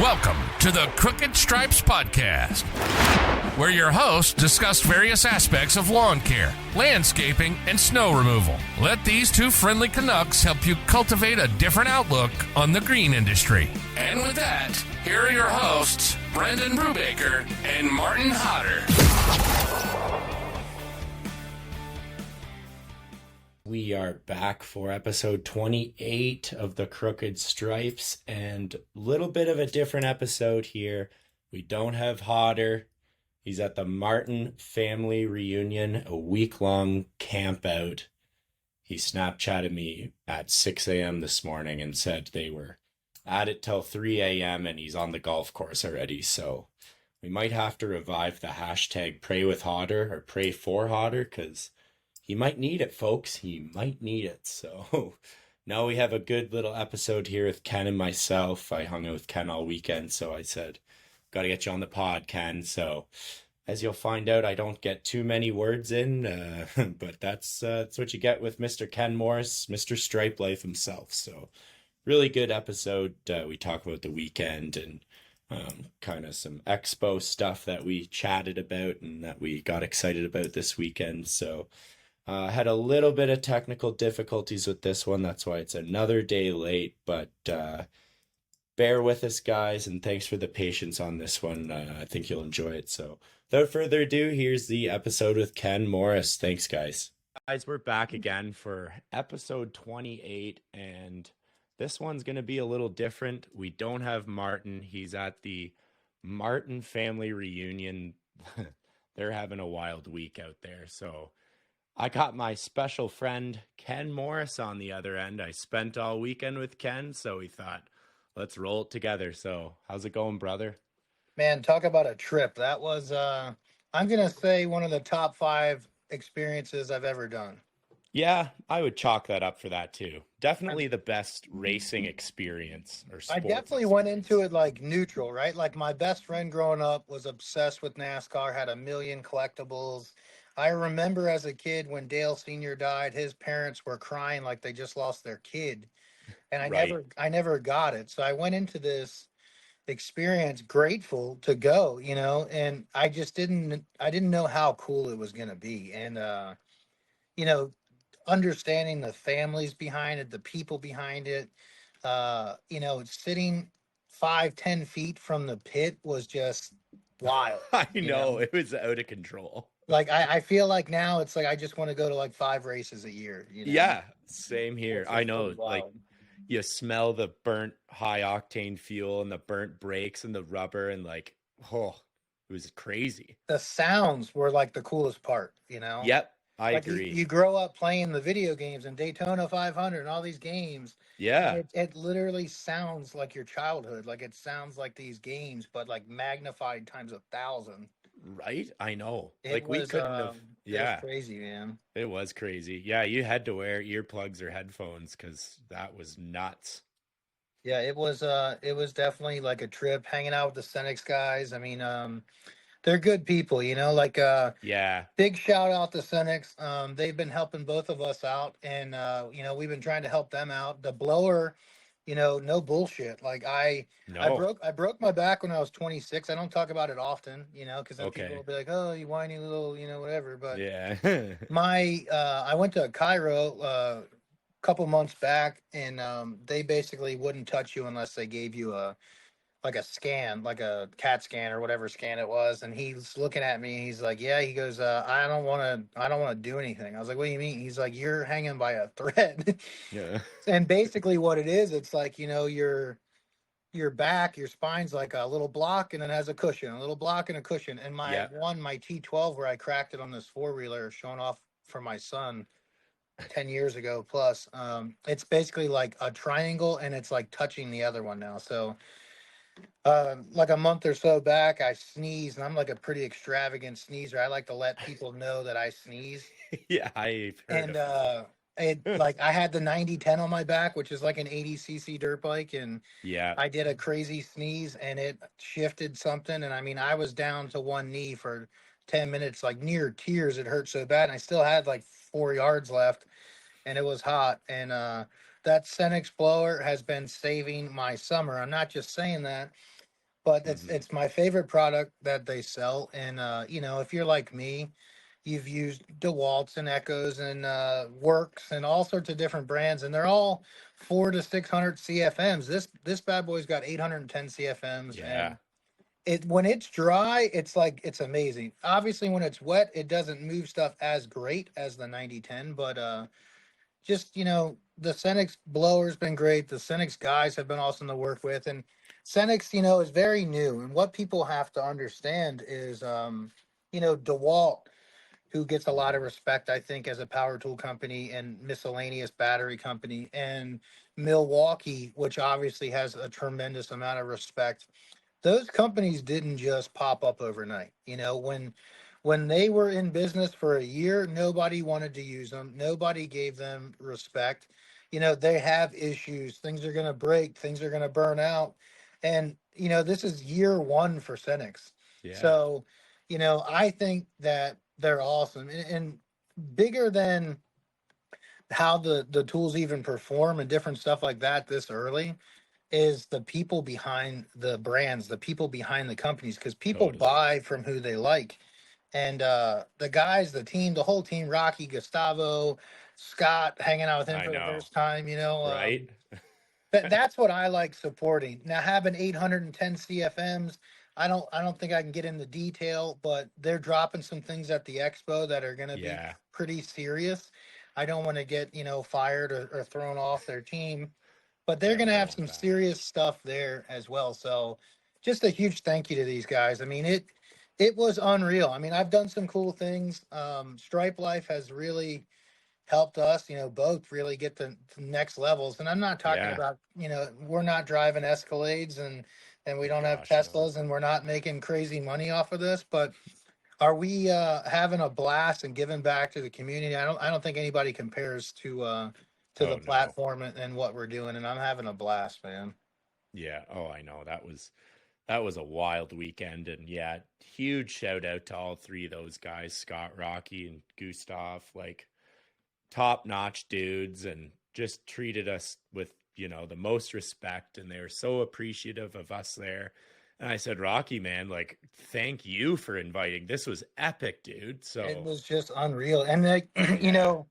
Welcome to the Crooked Stripes Podcast, where your hosts discuss various aspects of lawn care, landscaping, and snow removal. Let these two friendly Canucks help you cultivate a different outlook on the green industry. And with that, here are your hosts, Brendan Brubaker and Martin Hodder. We are back for episode 28 of the Crooked Stripes, and a little bit of a different episode here. We don't have Hodder. He's at the Martin family reunion, a week-long camp out. He Snapchatted me at 6 a.m. this morning and said they were at it till 3 a.m. and he's on the golf course already. So we might have to revive the hashtag Pray with Hodder or Pray for Hodder, because he might need it, folks. He might need it. So now we have a good little episode here with Ken and myself. I hung out with Ken all weekend, so I said, got to get you on the pod, Ken. So as you'll find out, I don't get too many words in, but that's what you get with Mr. Ken Morris, Mr. Stripe Life himself. So really good episode. We talk about the weekend and kind of some expo stuff that we chatted about and that we got excited about this weekend. So had a little bit of technical difficulties with this one. That's why it's another day late, but bear with us, guys, and thanks for the patience on this one. I think you'll enjoy it. So without further ado, here's the episode with Ken Morris. Thanks, guys. Guys, we're back again for episode 28, and this one's going to be a little different. We don't have Martin. He's at the Martin family reunion. They're having a wild week out there, so I got my special friend, Ken Morris, on the other end. I spent all weekend with Ken, so we thought, let's roll it together. So how's it going, brother? Man, talk about a trip. That was, I'm going to say, one of the top 5 experiences I've ever done. Yeah, I would chalk that up for that, too. Definitely the best racing experience. I definitely went into it like neutral, right? Like my best friend growing up was obsessed with NASCAR, had a million collectibles. I remember as a kid when Dale Sr. died, his parents were crying like they just lost their kid. And I never got it. So I went into this experience grateful to go, and I didn't know how cool it was going to be. And, understanding the families behind it, the people behind it, sitting 5-10 feet from the pit was just wild. I know. It was out of control. Like, I feel like now it's like I just want to go to like 5 races a year. Yeah, same here. I know. Like, you smell the burnt high octane fuel and the burnt brakes and the rubber and like, it was crazy. The sounds were like the coolest part, Yep, I agree. You grow up playing the video games and Daytona 500 and all these games. Yeah. It literally sounds like your childhood. Like it sounds like these games, but like magnified times 1,000. Right? I know. We couldn't have. Yeah. It was crazy, man. It was crazy. Yeah, you had to wear earplugs or headphones because that was nuts. Yeah, it was definitely like a trip hanging out with the Senix guys. I mean, they're good people, yeah. Big shout out to Senex. They've been helping both of us out, and we've been trying to help them out. The blower, no bullshit. Like I broke my back when I was 26. I don't talk about it often, because then people will be like, "Oh, you whiny little, whatever." But yeah, I went to Cairo a couple months back, and they basically wouldn't touch you unless they gave you a scan, like a CAT scan or whatever scan it was. And he's looking at me and he's like, yeah, he goes, I don't want to do anything. I was like, what do you mean? He's like, you're hanging by a thread. Yeah. And basically what it is, it's like, your back, your spine's like a little block and it has a cushion, a little block and a cushion. And my T12, where I cracked it on this 4-wheeler showing off for my son 10 years ago plus, it's basically like a triangle and it's like touching the other one now. So like a month or so back, I sneezed, and I'm like a pretty extravagant sneezer. I like to let people know that I sneeze. Yeah, I've heard of like I had the 90-10 on my back, which is like an 80cc dirt bike, and yeah, I did a crazy sneeze, and it shifted something, and I mean, I was down to one knee for 10 minutes, like near tears. It hurt so bad, and I still had like 4 yards left, and it was hot, and that Senix blower has been saving my summer. I'm not just saying that. but Hmm. it's my favorite product that they sell. And if you're like me, you've used DeWalt's and Echoes and Works and all sorts of different brands, and they're all 400 to 600 CFMs. This bad boy's got 810 CFMs, Yeah. and it when it's dry, it's like it's amazing. Obviously, when it's wet, it doesn't move stuff as great as the 9010, but just the Senix blower's been great. The Senix guys have been awesome to work with, and Senix, is very new. And what people have to understand is, DeWalt, who gets a lot of respect, I think, as a power tool company and miscellaneous battery company, and Milwaukee, which obviously has a tremendous amount of respect. Those companies didn't just pop up overnight. When they were in business for a year, nobody wanted to use them. Nobody gave them respect. They have issues. Things are going to break. Things are going to burn out. And this is year one for Senix. Yeah. So, I think that they're awesome, and bigger than how the tools even perform and different stuff like that this early is the people behind the brands, the people behind the companies, because people Totally. buy from who they like. And the guys, the team, the whole team, Rocky, Gustavo, Scott, hanging out with him I for the know. first time, Right? that's what I like supporting. Now having 810 CFMs, I don't think I can get into detail, but they're dropping some things at the expo that are going to be Yeah. pretty serious. I don't want to get, fired or thrown off their team, but they're Yeah, going we to don't have want some that. serious stuff there as well. So just a huge thank you to these guys. I mean, it was unreal. I mean, I've done some cool things. Stripe Life has really helped us, both really get to next levels. And I'm not talking Yeah. about, we're not driving Escalades and we Oh don't have gosh, no. Teslas and we're not making crazy money off of this, but are we having a blast and giving back to the community? I don't think anybody compares to the Oh no. platform and what we're doing, and I'm having a blast, man. Yeah. Oh, I know. That was a wild weekend, and yeah, huge shout out to all three of those guys, Scott, Rocky, and Gustov, like top notch dudes, and just treated us with the most respect, and they were so appreciative of us there. And I said, Rocky, man, like thank you for inviting. This was epic, dude. It So was just unreal, and like yeah.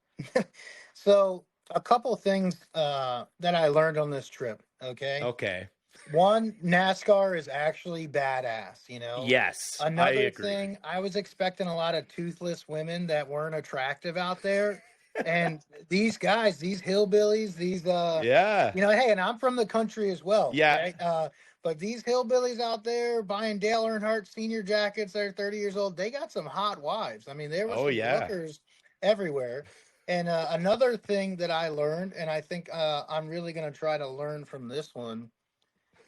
so a couple things that I learned on this trip. Okay, Okay. one, NASCAR is actually badass. Yes, I Another agree. thing, I was expecting a lot of toothless women that weren't attractive out there. And these guys, these hillbillies, these Yeah. hey, and I'm from the country as well, Yeah. okay? But these hillbillies out there buying Dale Earnhardt senior jackets, they're 30 years old. They got some hot wives. I mean, there were Oh some yeah. lookers everywhere. And another thing that I learned, and I think I'm really going to try to learn from this one,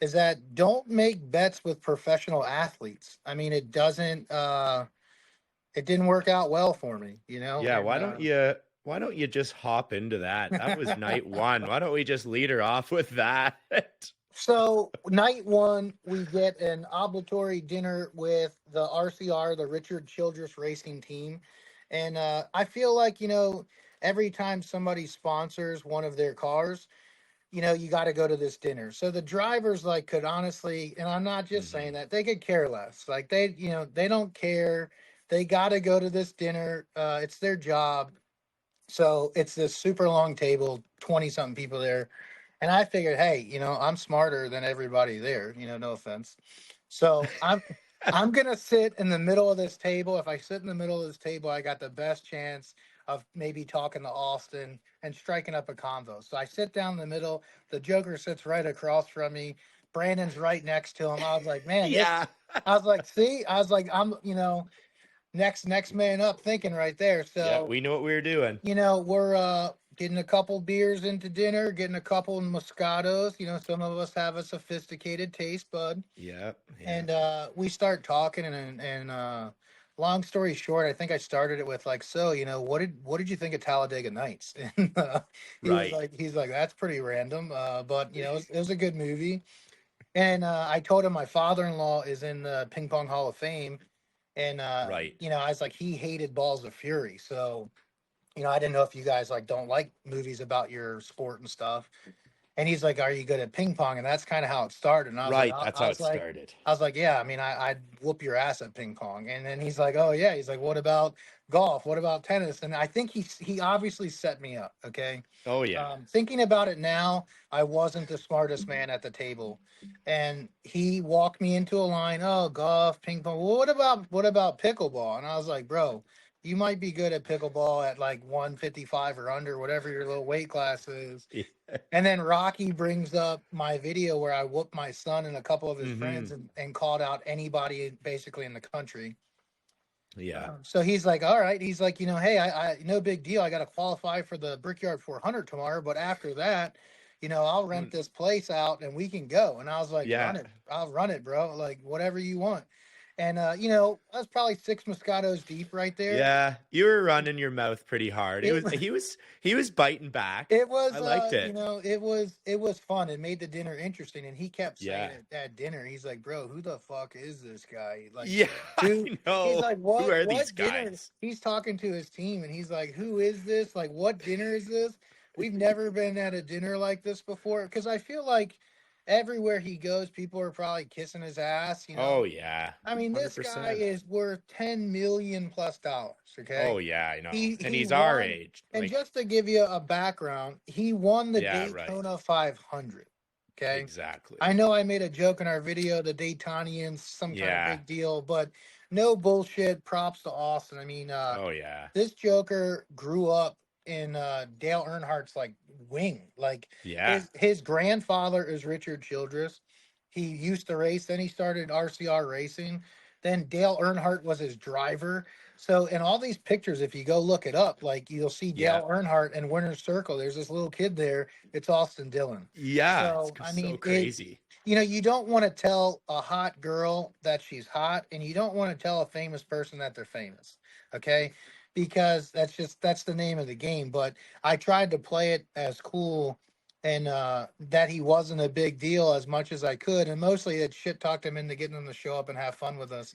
is that don't make bets with professional athletes. I mean, it didn't work out well for me, Yeah, and why don't you just hop into that? That was night one. Why don't we just lead her off with that? so night one, we get an obligatory dinner with the RCR, the Richard Childress Racing Team. And I feel like, every time somebody sponsors one of their cars, you got to go to this dinner. So the drivers like could honestly, and I'm not just saying Hmm. that, they could care less. Like they don't care. They got to go to this dinner. It's their job. So it's this super long table, 20 something people there. And I figured, hey, I'm smarter than everybody there, no offense. So I'm gonna sit in the middle of this table. If I sit in the middle of this table, I got the best chance of maybe talking to Austin and striking up a convo. So I sit down in the middle. The Joker sits right across from me. Brandon's right next to him. I was like, man, Yeah. I was like, see, I was like, I'm, next man up thinking right there. Yeah, So we knew what we were doing. we're getting a couple beers into dinner, getting a couple Moscatos. Some of us have a sophisticated taste bud, Yeah, yeah. and we start talking. And long story short, I think I started it with like, so what did you think of Talladega Nights? And Right. he's like, that's pretty random, but it was a good movie. And I told him my father-in-law is in the Ping Pong Hall of Fame, and Right. I was like, he hated Balls of Fury, so I didn't know if you guys like don't like movies about your sport and stuff. And he's like, "Are you good at ping pong?" And that's kind of how it started. And I was like, Right. That's how it started. "Yeah, I mean, I'd whoop your ass at ping pong." And then he's like, "Oh yeah." He's like, "What about golf? What about tennis?" And I think he obviously set me up. Okay. Oh, yeah. Thinking about it now, I wasn't the smartest man at the table, and he walked me into a line. Oh, golf, ping pong. Well, what about pickleball? And I was like, "Bro, you might be good at pickleball at like 155 or under, whatever your little weight class is." Yeah. And then Rocky brings up my video where I whooped my son and a couple of his friends Mm-hmm. and called out anybody basically in the country. Yeah. So he's like, all right. He's like, hey, I no big deal. I got to qualify for the Brickyard 400 tomorrow. But after that, I'll rent this place out and we can go. And I was like, Yeah. run it. I'll run it, bro. Like, whatever you want. And, I was probably 6 Moscatos deep right there. Yeah. You were running your mouth pretty hard. He was biting back. It was, I liked it. it was fun. It made the dinner interesting. And he kept saying at dinner, he's like, bro, who the fuck is this guy? Like, Yeah, dude, I know. he's like, what? Who are What these dinner? guys? He's talking to his team, and he's like, who is this? Like, what dinner is this? We've never been at a dinner like this before. Because I feel like everywhere he goes, people are probably kissing his ass. Oh, yeah. I mean, this 100%. guy is worth $10 million plus. Okay. Oh, yeah, I know. And he's won, our age. And Like, just to give you a background, he won the Yeah, Daytona 500. Okay. exactly. I know I made a joke in our video, the Daytonians, some kind Yeah. of big deal, but no bullshit. Props to Austin. I mean, Oh, yeah. this Joker grew up in Dale Earnhardt's like wing. Like Yeah. his grandfather is Richard Childress. He used to race, then he started RCR racing. Then Dale Earnhardt was his driver. So in all these pictures, if you go look it up, like you'll see Yeah. Dale Earnhardt and Winner's Circle. There's this little kid there. It's Austin Dillon. Yeah. So It's I mean, so crazy. you don't want to tell a hot girl that she's hot, and you don't want to tell a famous person that they're famous. Okay, because that's the name of the game. But I tried to play it as cool and that he wasn't a big deal as much as I could, and mostly it shit talked him into getting him to show up and have fun with us.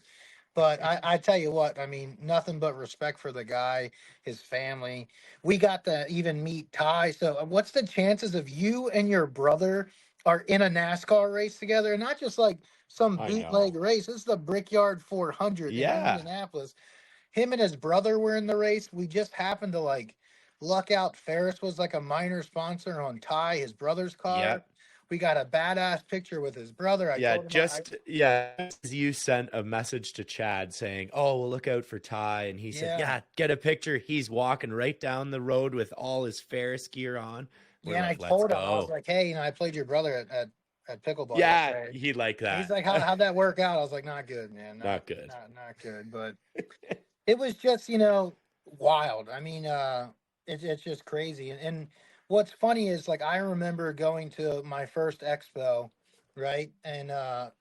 But I tell you what, I mean, nothing but respect for the guy, his family. We got to even meet Ty. So what's the chances of you and your brother are in a NASCAR race together? And not just like some I bootleg know. race. This is the Brickyard 400 Yeah. in Indianapolis. Him and his brother were in the race. We just happened to like luck out. Ferris was like a minor sponsor on Ty, his brother's car. Yep. We got a badass picture with his brother. Yeah, you sent a message to Chad saying, "Oh, well, look out for Ty," and he said, "Yeah, get a picture." He's walking right down the road with all his Ferris gear on. We're and like, I told him, "Let's I was go." like, "Hey, I played your brother at pickleball." Yeah, yesterday." he'd like that. He's like, how'd that work out? I was like, not good, man. Not good. Not good. But it was just, wild. I mean, it's just crazy. And what's funny is like I remember going to my first expo, right? And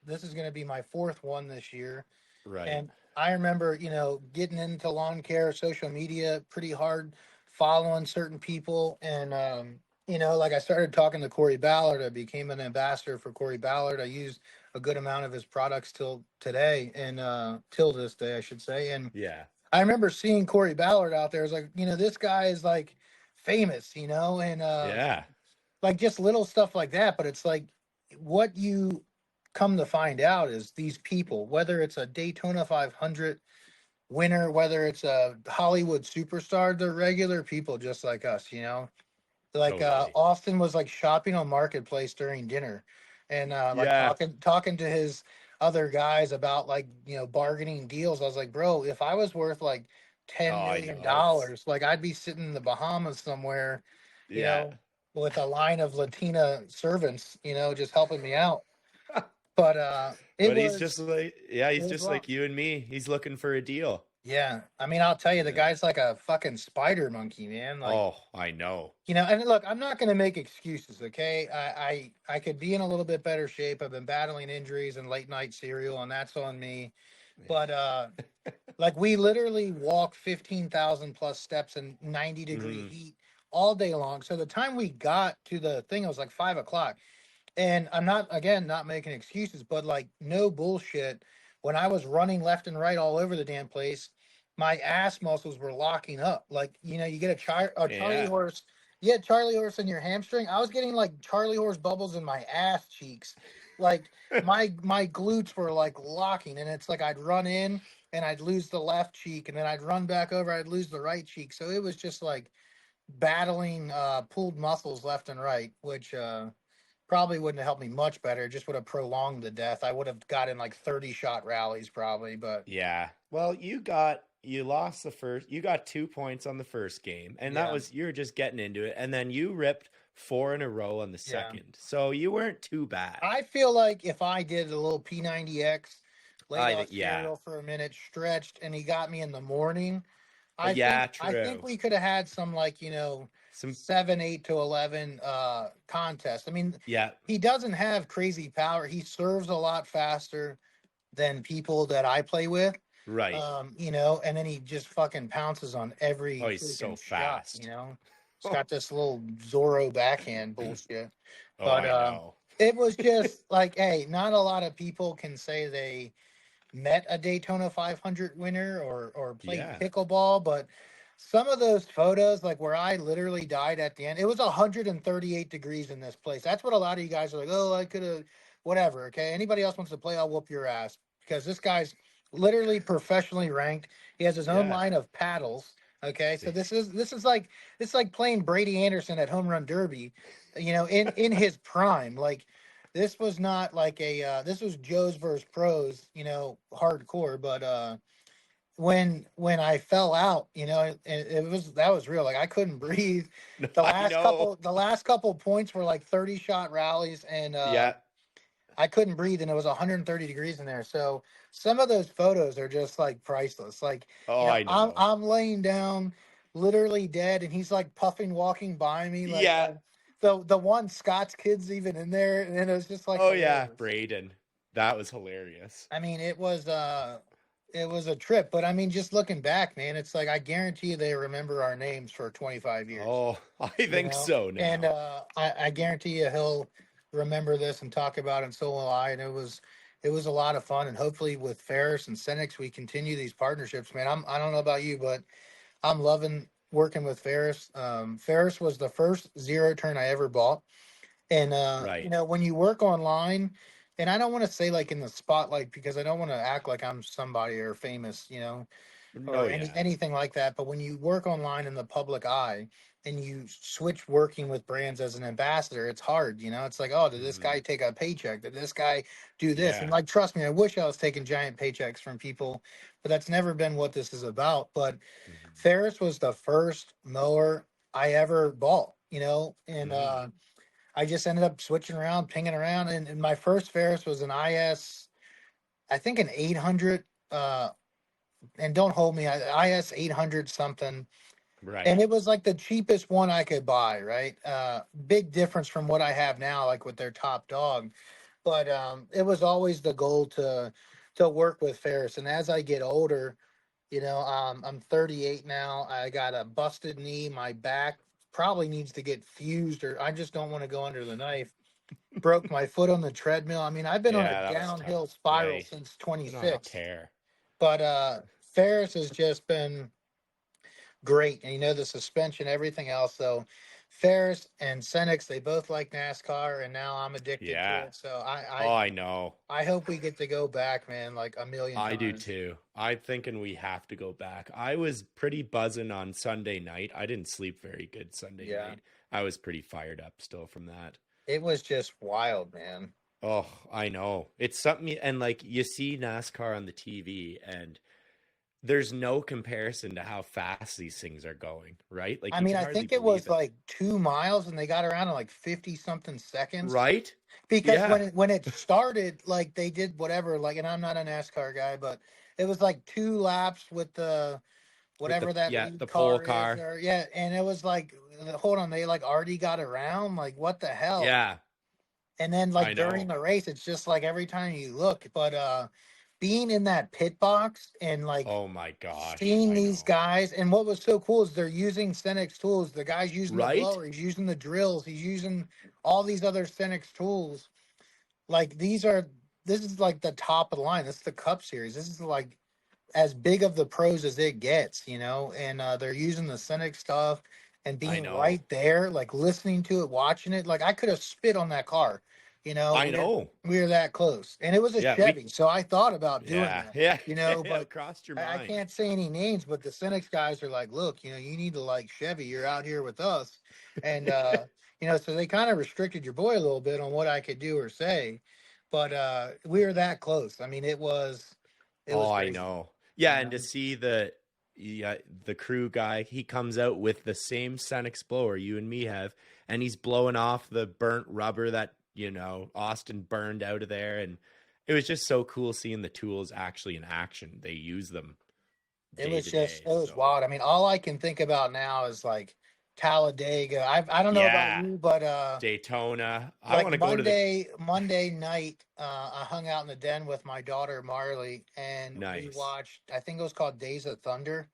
this is going to be my fourth one this year. Right. And I remember, getting into lawn care, social media pretty hard, following certain people. And, like I started talking to Corey Ballard. I became an ambassador for Corey Ballard. I used a good amount of his products till today and till this day, I should say. And Yeah. I remember seeing Corey Ballard out there. It's like, this guy is like famous, and Yeah. like just little stuff like that. But it's like what you come to find out is these people, whether it's a Daytona 500 winner, whether it's a Hollywood superstar, they're regular people just like us, Like Totally. Austin was like shopping on Marketplace during dinner, and like Yeah. talking to his other guys about like bargaining deals. I was like, bro, if I was worth like $10 Oh, I million, know. like I'd be sitting in the Bahamas somewhere, Yeah. with a line of Latina servants, just helping me out. But He's just like, he's was just rough. like you and me. He's looking for a deal. Yeah, I mean, I'll tell you, the Yeah. guy's like a fucking spider monkey, man. Like, Oh, I know. and look, I'm not going to make excuses, okay? I could be in a little bit better shape. I've been battling injuries and late night cereal, and that's on me. But like we literally walk 15,000 plus steps in 90-degree Mhm. heat all day long. So the time we got to the thing, it was like 5 o'clock. And I'm not making excuses, but like no bullshit. When I was running left and right all over the damn place, my ass muscles were locking up. Like, you get a Charlie Yeah. horse Yeah, Charlie horse in your hamstring. I was getting like Charlie horse bubbles in my ass cheeks. Like my glutes were like locking, and it's like I'd run in and I'd lose the left cheek, and then I'd run back over, I'd lose the right cheek. So it was just like battling pulled muscles left and right, which probably wouldn't have helped me much better. It just would have prolonged the death. I would have gotten like 30 shot rallies probably, but Yeah. Well, you lost the first. You got 2 points on the first game, and that yeah, was you're just getting into it, and then you ripped 4 in a row on the yeah. second. So you weren't too bad. I feel like if I did a little P90X, laid I off think yeah. cereal for a minute, stretched, and he got me in the morning, Yeah, I think true. we could have had some like, Some 7, 8 to 11 contest. I mean, yeah, he doesn't have crazy power. He serves a lot faster than people that I play with. right. And then he just fucking pounces on every Oh, he's so freaking shot, fast. He's got this little Zorro backhand bullshit. Oh, But I know. it was just like, hey, not a lot of people can say they met a Daytona 500 winner or played Yeah. pickleball, but some of those photos, like where I literally died at the end, it was 138 degrees in this place. That's what a lot of you guys are like, oh, I could have, whatever. Okay. Anybody else wants to play, I'll whoop your ass because this guy's literally professionally ranked. He has his own Yeah. line of paddles. Okay. So this is like playing Brady Anderson at Home Run Derby, in his prime. Like, this was not like this was Joe's versus pros, hardcore. But when I fell out, that was real. Like I couldn't breathe. I know. The last couple points were like 30 shot rallies, and Yeah. I couldn't breathe, and it was 130 degrees in there. So some of those photos are just like priceless. Like, Oh, I know. I'm laying down, literally dead, and he's like puffing, walking by me. Like, Yeah. the one Scott's kid's even in there, and it was just like, Oh yeah, hilarious. Braden. That was hilarious. I mean, it was a trip, but I mean, just looking back, man, it's like I guarantee you they remember our names for 25 years. Oh, I think so now. And I guarantee you he'll remember this and talk about it, and so will I. And it was a lot of fun, and hopefully with Ferris and Senex we continue these partnerships, man. I don't know about you, but I'm loving working with Ferris. Ferris was the first zero turn I ever bought, and Right. when you work online, and I don't want to say like in the spotlight because I don't want to act like I'm somebody or famous, or Oh yeah. anything like that. But when you work online in the public eye and you switch working with brands as an ambassador, it's hard. It's like, oh, did this guy take a paycheck? Did this guy do this? Yeah. And like, trust me, I wish I was taking giant paychecks from people, but that's never been what this is about. But Ferris was the first mower I ever bought, and I just ended up switching around, pinging around. And my first Ferris was an I think an 800, and don't hold me, IS 800 something. Right. And it was like the cheapest one I could buy, right? Big difference from what I have now, like with their top dog. But it was always the goal to work with Ferris. And as I get older, I'm 38 now. I got a busted knee. My back probably needs to get fused, or I just don't want to go under the knife. Broke my foot on the treadmill. I mean, I've been on Yeah, a that was downhill tough. spiral Right. since Been on a 26. tear. But Ferris has just been great. And the suspension, everything else. So Ferris and Senex, they both like NASCAR, and now I'm addicted Yeah. to it. So I know. I hope we get to go back, man, like a million times. I do too. I'm thinking we have to go back. I was pretty buzzing on Sunday night. I didn't sleep very good Sunday night. I was pretty fired up still from that. It was just wild, man. Oh, I know. It's something, and like you see NASCAR on the TV, and there's no comparison to how fast these things are going, right? Like, I mean, I think it was like 2 miles, and they got around in like 50 something seconds, right? Because when it started, like they did whatever, like, and I'm not a NASCAR guy, but it was like 2 laps with the whatever that lead the car pole is, car. and it was like, hold on, they like already got around, like what the hell? Yeah. And then like during the race, it's just like every time you look, but being in that pit box and like, oh my gosh, seeing these guys, and what was so cool is they're using Senix tools. The guy's using Right? the blower, he's using the drills, he's using all these other Senix tools. Like this is like the top of the line. This is the Cup Series. This is like as big of the pros as it gets, and they're using the Senix stuff. and I being know. right there, like listening to it, watching it, like I could have spit on that car. I know. We were that close, and it was a Yeah, Chevy, so I thought about doing yeah, that. yeah, yeah, But crossed your I mind. can't say any names, but the Senex guys are like, look, you need to like Chevy. You're out here with us, and so they kind of restricted your boy a little bit on what I could do or say, but we were that close. I mean, it was Oh, I crazy. know. You Yeah, and to know, see the crew guy, he comes out with the same Senix blower you and me have, and he's blowing off the burnt rubber that, Austin burned out of there. And it was just so cool seeing the tools actually in action. They use them it day was to just day. it was So wild. I mean, all I can think about now is like Talladega. I don't know about yeah, you, but Daytona. I like want to go to the Monday night, I hung out in the den with my daughter Marley, and we nice. watched. I think it was called Days of Thunder.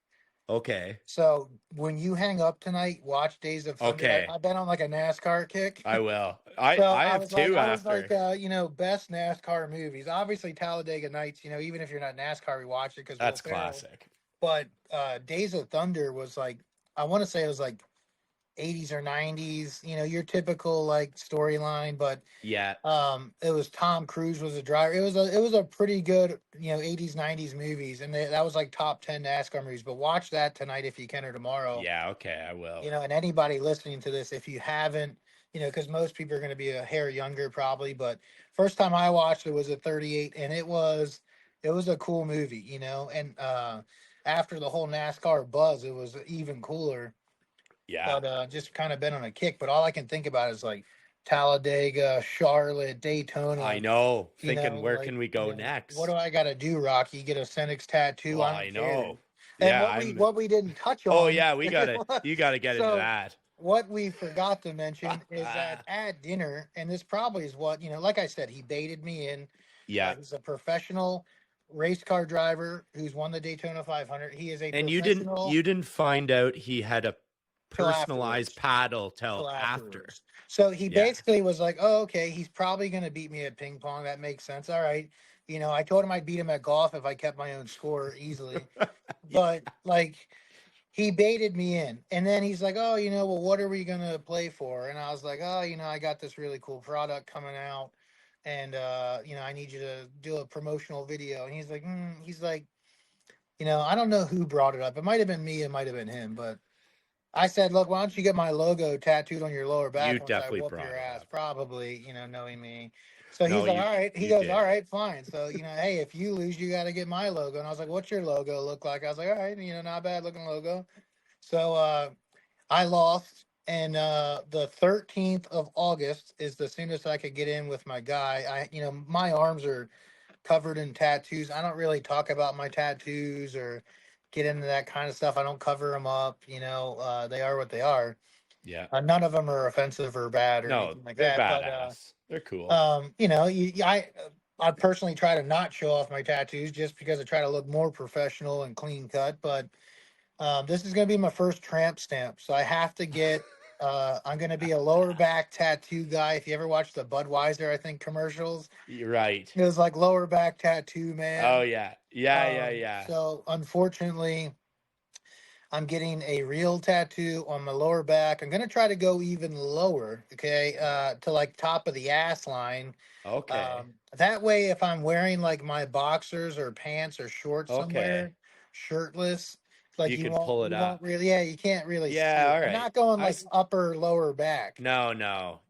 Okay. So when you hang up tonight, watch Days of Thunder. Okay. I've been on like a NASCAR kick. I will. I So I have two I was like, after. best NASCAR movies. Obviously, Talladega Nights. Even if you're not NASCAR, we watch it because Will That's Ferrell. classic. But Days of Thunder was like, I want to say it was like 80s or 90s. Your typical like storyline, but Yeah. it was Tom Cruise was a driver. It was a pretty good 80s 90s movies, and that was like top 10 NASCAR movies. But watch that tonight if you can, or tomorrow. Yeah, okay, I will. And anybody listening to this, if you haven't, because most people are going to be a hair younger probably, but first time I watched it was at 38, and it was a cool movie. And after the whole NASCAR buzz, it was even cooler. Yeah. But just kind of been on a kick. But all I can think about is like Talladega, Charlotte, I Daytona. know. Thinking where Like, can we go next? what do I got to do, Rocky? Get a Senex tattoo? Well, I'm I kidding. know. And Yeah, what we didn't touch Oh on. yeah, you gotta get into So that. what we forgot to mention is that at dinner, and this probably is what, like I said, he baited me in. Yeah. He's a professional race car driver who's won the Daytona 500. He is a And professional you didn't find out he had a till personalized afterwards. paddle till Till after. afterwards. So he Yeah. basically was like, oh, okay, he's probably going to beat me at ping pong. That makes sense. All right. I told him I'd beat him at golf if I kept my own score easily. But like, he baited me in. And then he's like, oh, well, what are we going to play for? And I was like, oh, I got this really cool product coming out. And, I need you to do a promotional video. And he's like, I don't know who brought it up. It might have been me. It might have been him. But I said, look, why don't you get my logo tattooed on your lower back You once I definitely whoop brought your it ass? up. Probably, knowing me. So No, he's like, all right. He you goes, did. all right, fine. So, hey, if you lose, you got to get my logo. And I was like, what's your logo look like? I was like, all right, not bad looking logo. So I lost. And the 13th of August is the soonest I could get in with my guy. My arms are covered in tattoos. I don't really talk about my tattoos or get into that kind of stuff. I don't cover them up. They are what they are. Yeah. None of them are offensive or bad or No, anything like they're that. badass. They're cool. I personally try to not show off my tattoos just because I try to look more professional and clean cut. But this is going to be my first tramp stamp, so I have to get. I'm going to be a lower back tattoo guy. If you ever watched the Budweiser, I think commercials, You're right. it was like lower back tattoo man. Oh yeah. Yeah. So unfortunately, I'm getting a real tattoo on my lower back. I'm gonna try to go even lower, okay, to like top of the ass line. Okay. That way, if I'm wearing like my boxers or pants or shorts Okay. somewhere, shirtless, like You you can won't, pull it you up. won't really, yeah, you can't really Yeah, see it. all I'm right. not going like upper lower back. No. All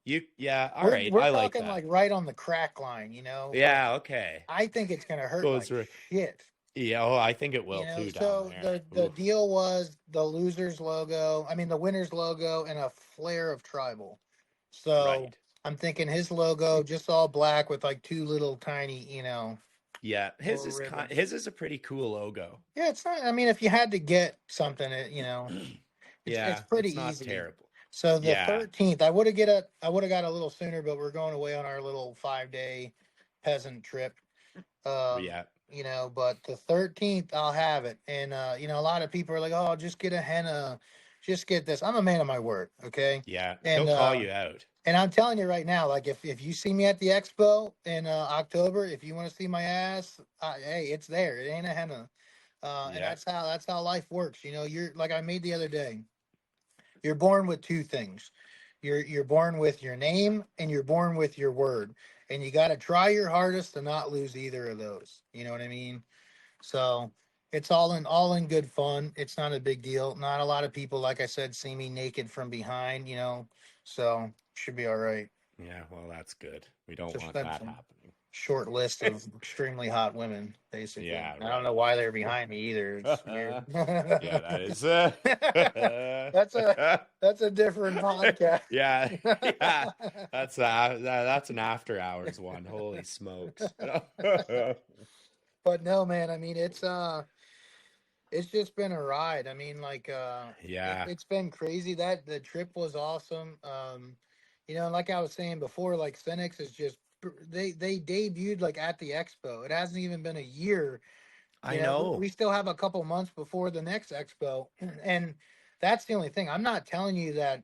We're, right. we're I talking like that. like right on the crack line, Yeah, okay. I think it's gonna hurt Goes like right- shit. Yeah, I think it will too down So there. the Oof. deal was the loser's logo, the winner's logo, and a flare of tribal. So Right. I'm thinking his logo just all black with like two little tiny, Yeah, his little ribbons. his is a pretty cool logo. Yeah, it's not. If you had to get something, Yeah, it's pretty it's not easy. terrible. So the Yeah. 13th, I would have got a little sooner, but we're going away on our little 5-day peasant trip. Yeah. But the 13th I'll have it. And a lot of people are like, oh, just get a henna, just get this. I'm a man of my word, okay? Yeah. And He'll call you out. and I'm telling you right now, like if you see me at the expo in October, if you want to see my ass, hey, it's there. It ain't a henna. And Yeah. that's how life works. You're like I made the other day. you're born with two things. You're born with your name and you're born with your word. And you got to try your hardest to not lose either of those. You know what I mean? So it's all in good fun. It's not a big deal. Not a lot of people, like I said, see me naked from behind, so should be all right. Yeah, well, that's good. We don't Just want been that some happening. short list of extremely hot women, basically. Yeah, I don't know why they're behind me either. It's weird. Yeah, that is. That's a that's a different podcast. Yeah, yeah. That's an after hours one. Holy smokes! But no, man. I mean, it's just been a ride. I mean, like, Yeah. it's been crazy. That the trip was awesome. Like I was saying before, like Senex is just they debuted like at the expo. It hasn't even been a year. I know. We still have a couple months before the next expo, and that's the only thing. I'm not telling you that,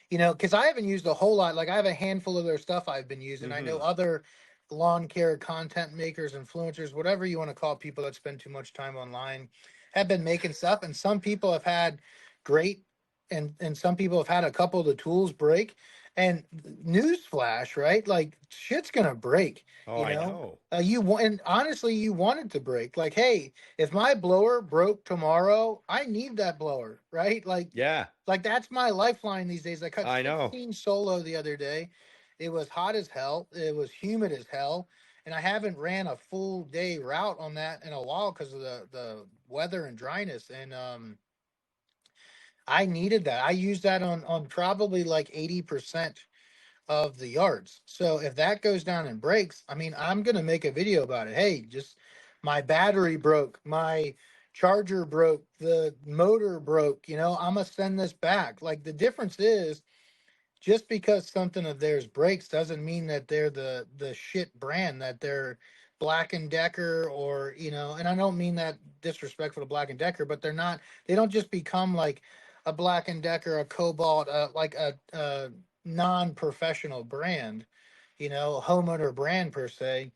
because I haven't used a whole lot. Like I have a handful of their stuff I've been using. I know other lawn care content makers, influencers, whatever you want to call people that spend too much time online, have been making stuff, and some people have had great, and some people have had a couple of the tools break. And newsflash, right? Like shit's gonna break. Oh, I know. And honestly, you want it to break. Like, hey, if my blower broke tomorrow, I need that blower, right? Yeah, Like that's my lifeline these days. I cut I know. 16 solo the other day. It was hot as hell. It was humid as hell. And I haven't ran a full day route on that in a while because of the weather and dryness. And I needed that. I used that on probably like 80% of the yards. So if that goes down and breaks, I mean, I'm gonna make a video about it. Hey, just my battery broke, my charger broke, the motor broke, I'm gonna send this back. Like the difference is just because something of theirs breaks doesn't mean that they're the shit brand, that they're Black and Decker or, and I don't mean that disrespectful to Black and Decker, but they don't just become like a Black and Decker, a Cobalt, like a non-professional brand, homeowner brand per se.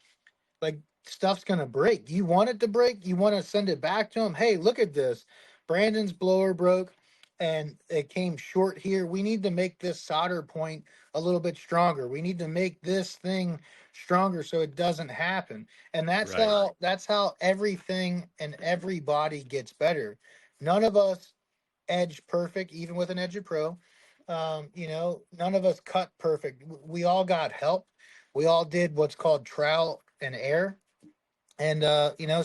Like stuff's gonna break. You want it to break. You want to send it back to them. Hey, look at this. Brandon's blower broke, and it came short here. We need to make this solder point a little bit stronger. We need to make this thing stronger so it doesn't happen. And that's Right. how everything and everybody gets better. None of us edge perfect, even with an Edge Pro. None of us cut perfect. We all got help. We all did what's called trial and error. And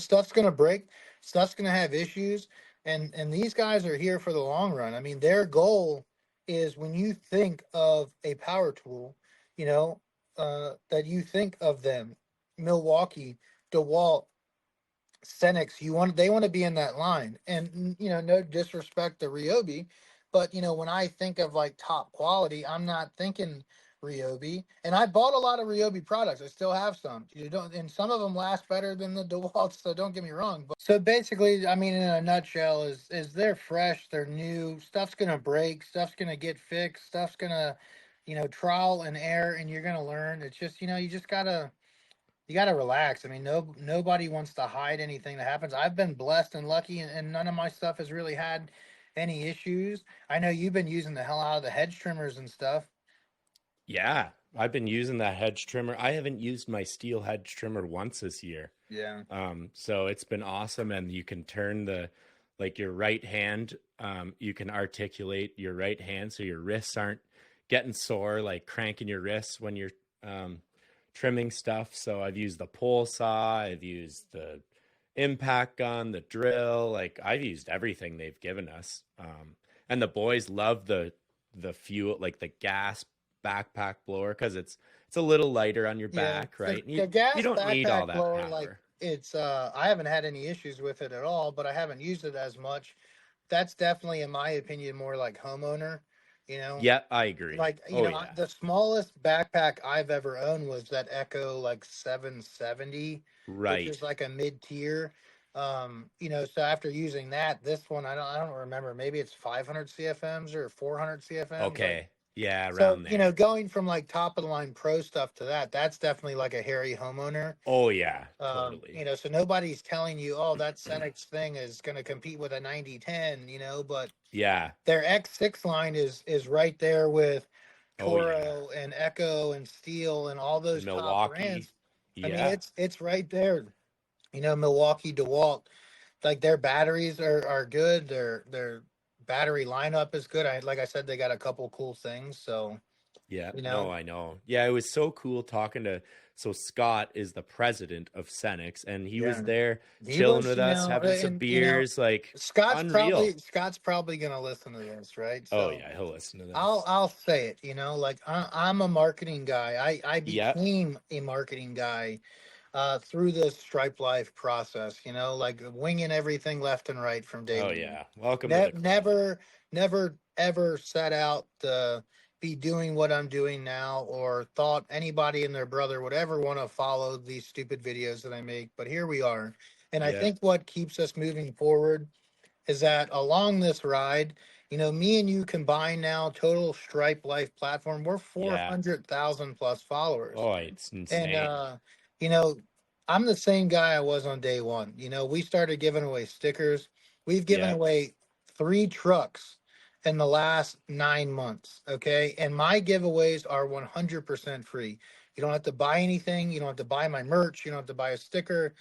stuff's gonna break, stuff's gonna have issues, and these guys are here for the long run. I mean, their goal is when you think of a power tool, that you think of them, Milwaukee, DeWalt, Senix, they want to be in that line. And no disrespect to Ryobi, but when I think of like top quality, I'm not thinking Ryobi. And I bought a lot of Ryobi products. I still have some. And some of them last better than the DeWalt, so don't get me wrong. But so basically, I mean, in a nutshell, is they're fresh, they're new, stuff's gonna break, stuff's gonna get fixed, stuff's gonna, trial and error, and you're gonna learn. It's just, you gotta relax. I mean, nobody wants to hide anything that happens. I've been blessed and lucky, and none of my stuff has really had any issues. I know you've been using the hell out of the hedge trimmers and stuff. Yeah, I've been using that hedge trimmer. I haven't used my steel hedge trimmer once this year. Yeah. So it's been awesome, and you can turn your right hand. You can articulate your right hand so your wrists aren't getting sore, like cranking your wrists when you're trimming stuff. So I've used the pole saw, I've used the impact gun, the drill. Like I've used everything they've given us. And the boys love the fuel, like the gas backpack blower, because it's a little lighter on your back, right? The gas you don't need all that blower, power. like it's I haven't had any issues with it at all, but I haven't used it as much. That's definitely, in my opinion, more like homeowner. Yeah, I agree. Like the smallest backpack I've ever owned was that Echo like 770, right? Which is like a mid tier. So after using that, this one I don't remember. Maybe it's 500 CFMs or 400 CFMs. Okay. Yeah, So, around there. going from like top of the line pro stuff to that's definitely like a hairy homeowner. Oh yeah, totally. So nobody's telling you, oh, that Senex thing is going to compete with a 9010, but Yeah. their X6 line is right there with Oh yeah. Toro and Echo and Steel and all And those top Milwaukee. brands. I mean, Yeah. it's right there. Milwaukee, DeWalt, like their batteries are good. Their battery lineup is good. Like I said, they got a couple cool things. So Yeah. you No, know, I know. Yeah, it was so cool talking to so Scott is the president of Senex and he was yeah, there he chilling was, with us, having some and beers, like unreal. Scott's probably gonna listen to this, right? Oh So yeah, he'll listen to I'll this. I'll say it. Like I'm a marketing guy. I Yep. became a marketing guy through this Stripe Life process. Like winging everything left and right from day Oh one. yeah. Welcome to the club. Never ever set out to be doing what I'm doing now, or thought anybody and their brother would ever want to follow these stupid videos that I make. But here we are, and I Yeah. think what keeps us moving forward is that along this ride, me and you combined now, total Stripe Life platform, we're Yeah. 400,000 plus followers. Oh, it's And, insane. you know, I'm the same guy I was on day one. We started giving away stickers. We've given Yeah. away 3 trucks in the last 9 months. Okay. And my giveaways are 100% free. You don't have to buy anything. You don't have to buy my merch. You don't have to buy a sticker.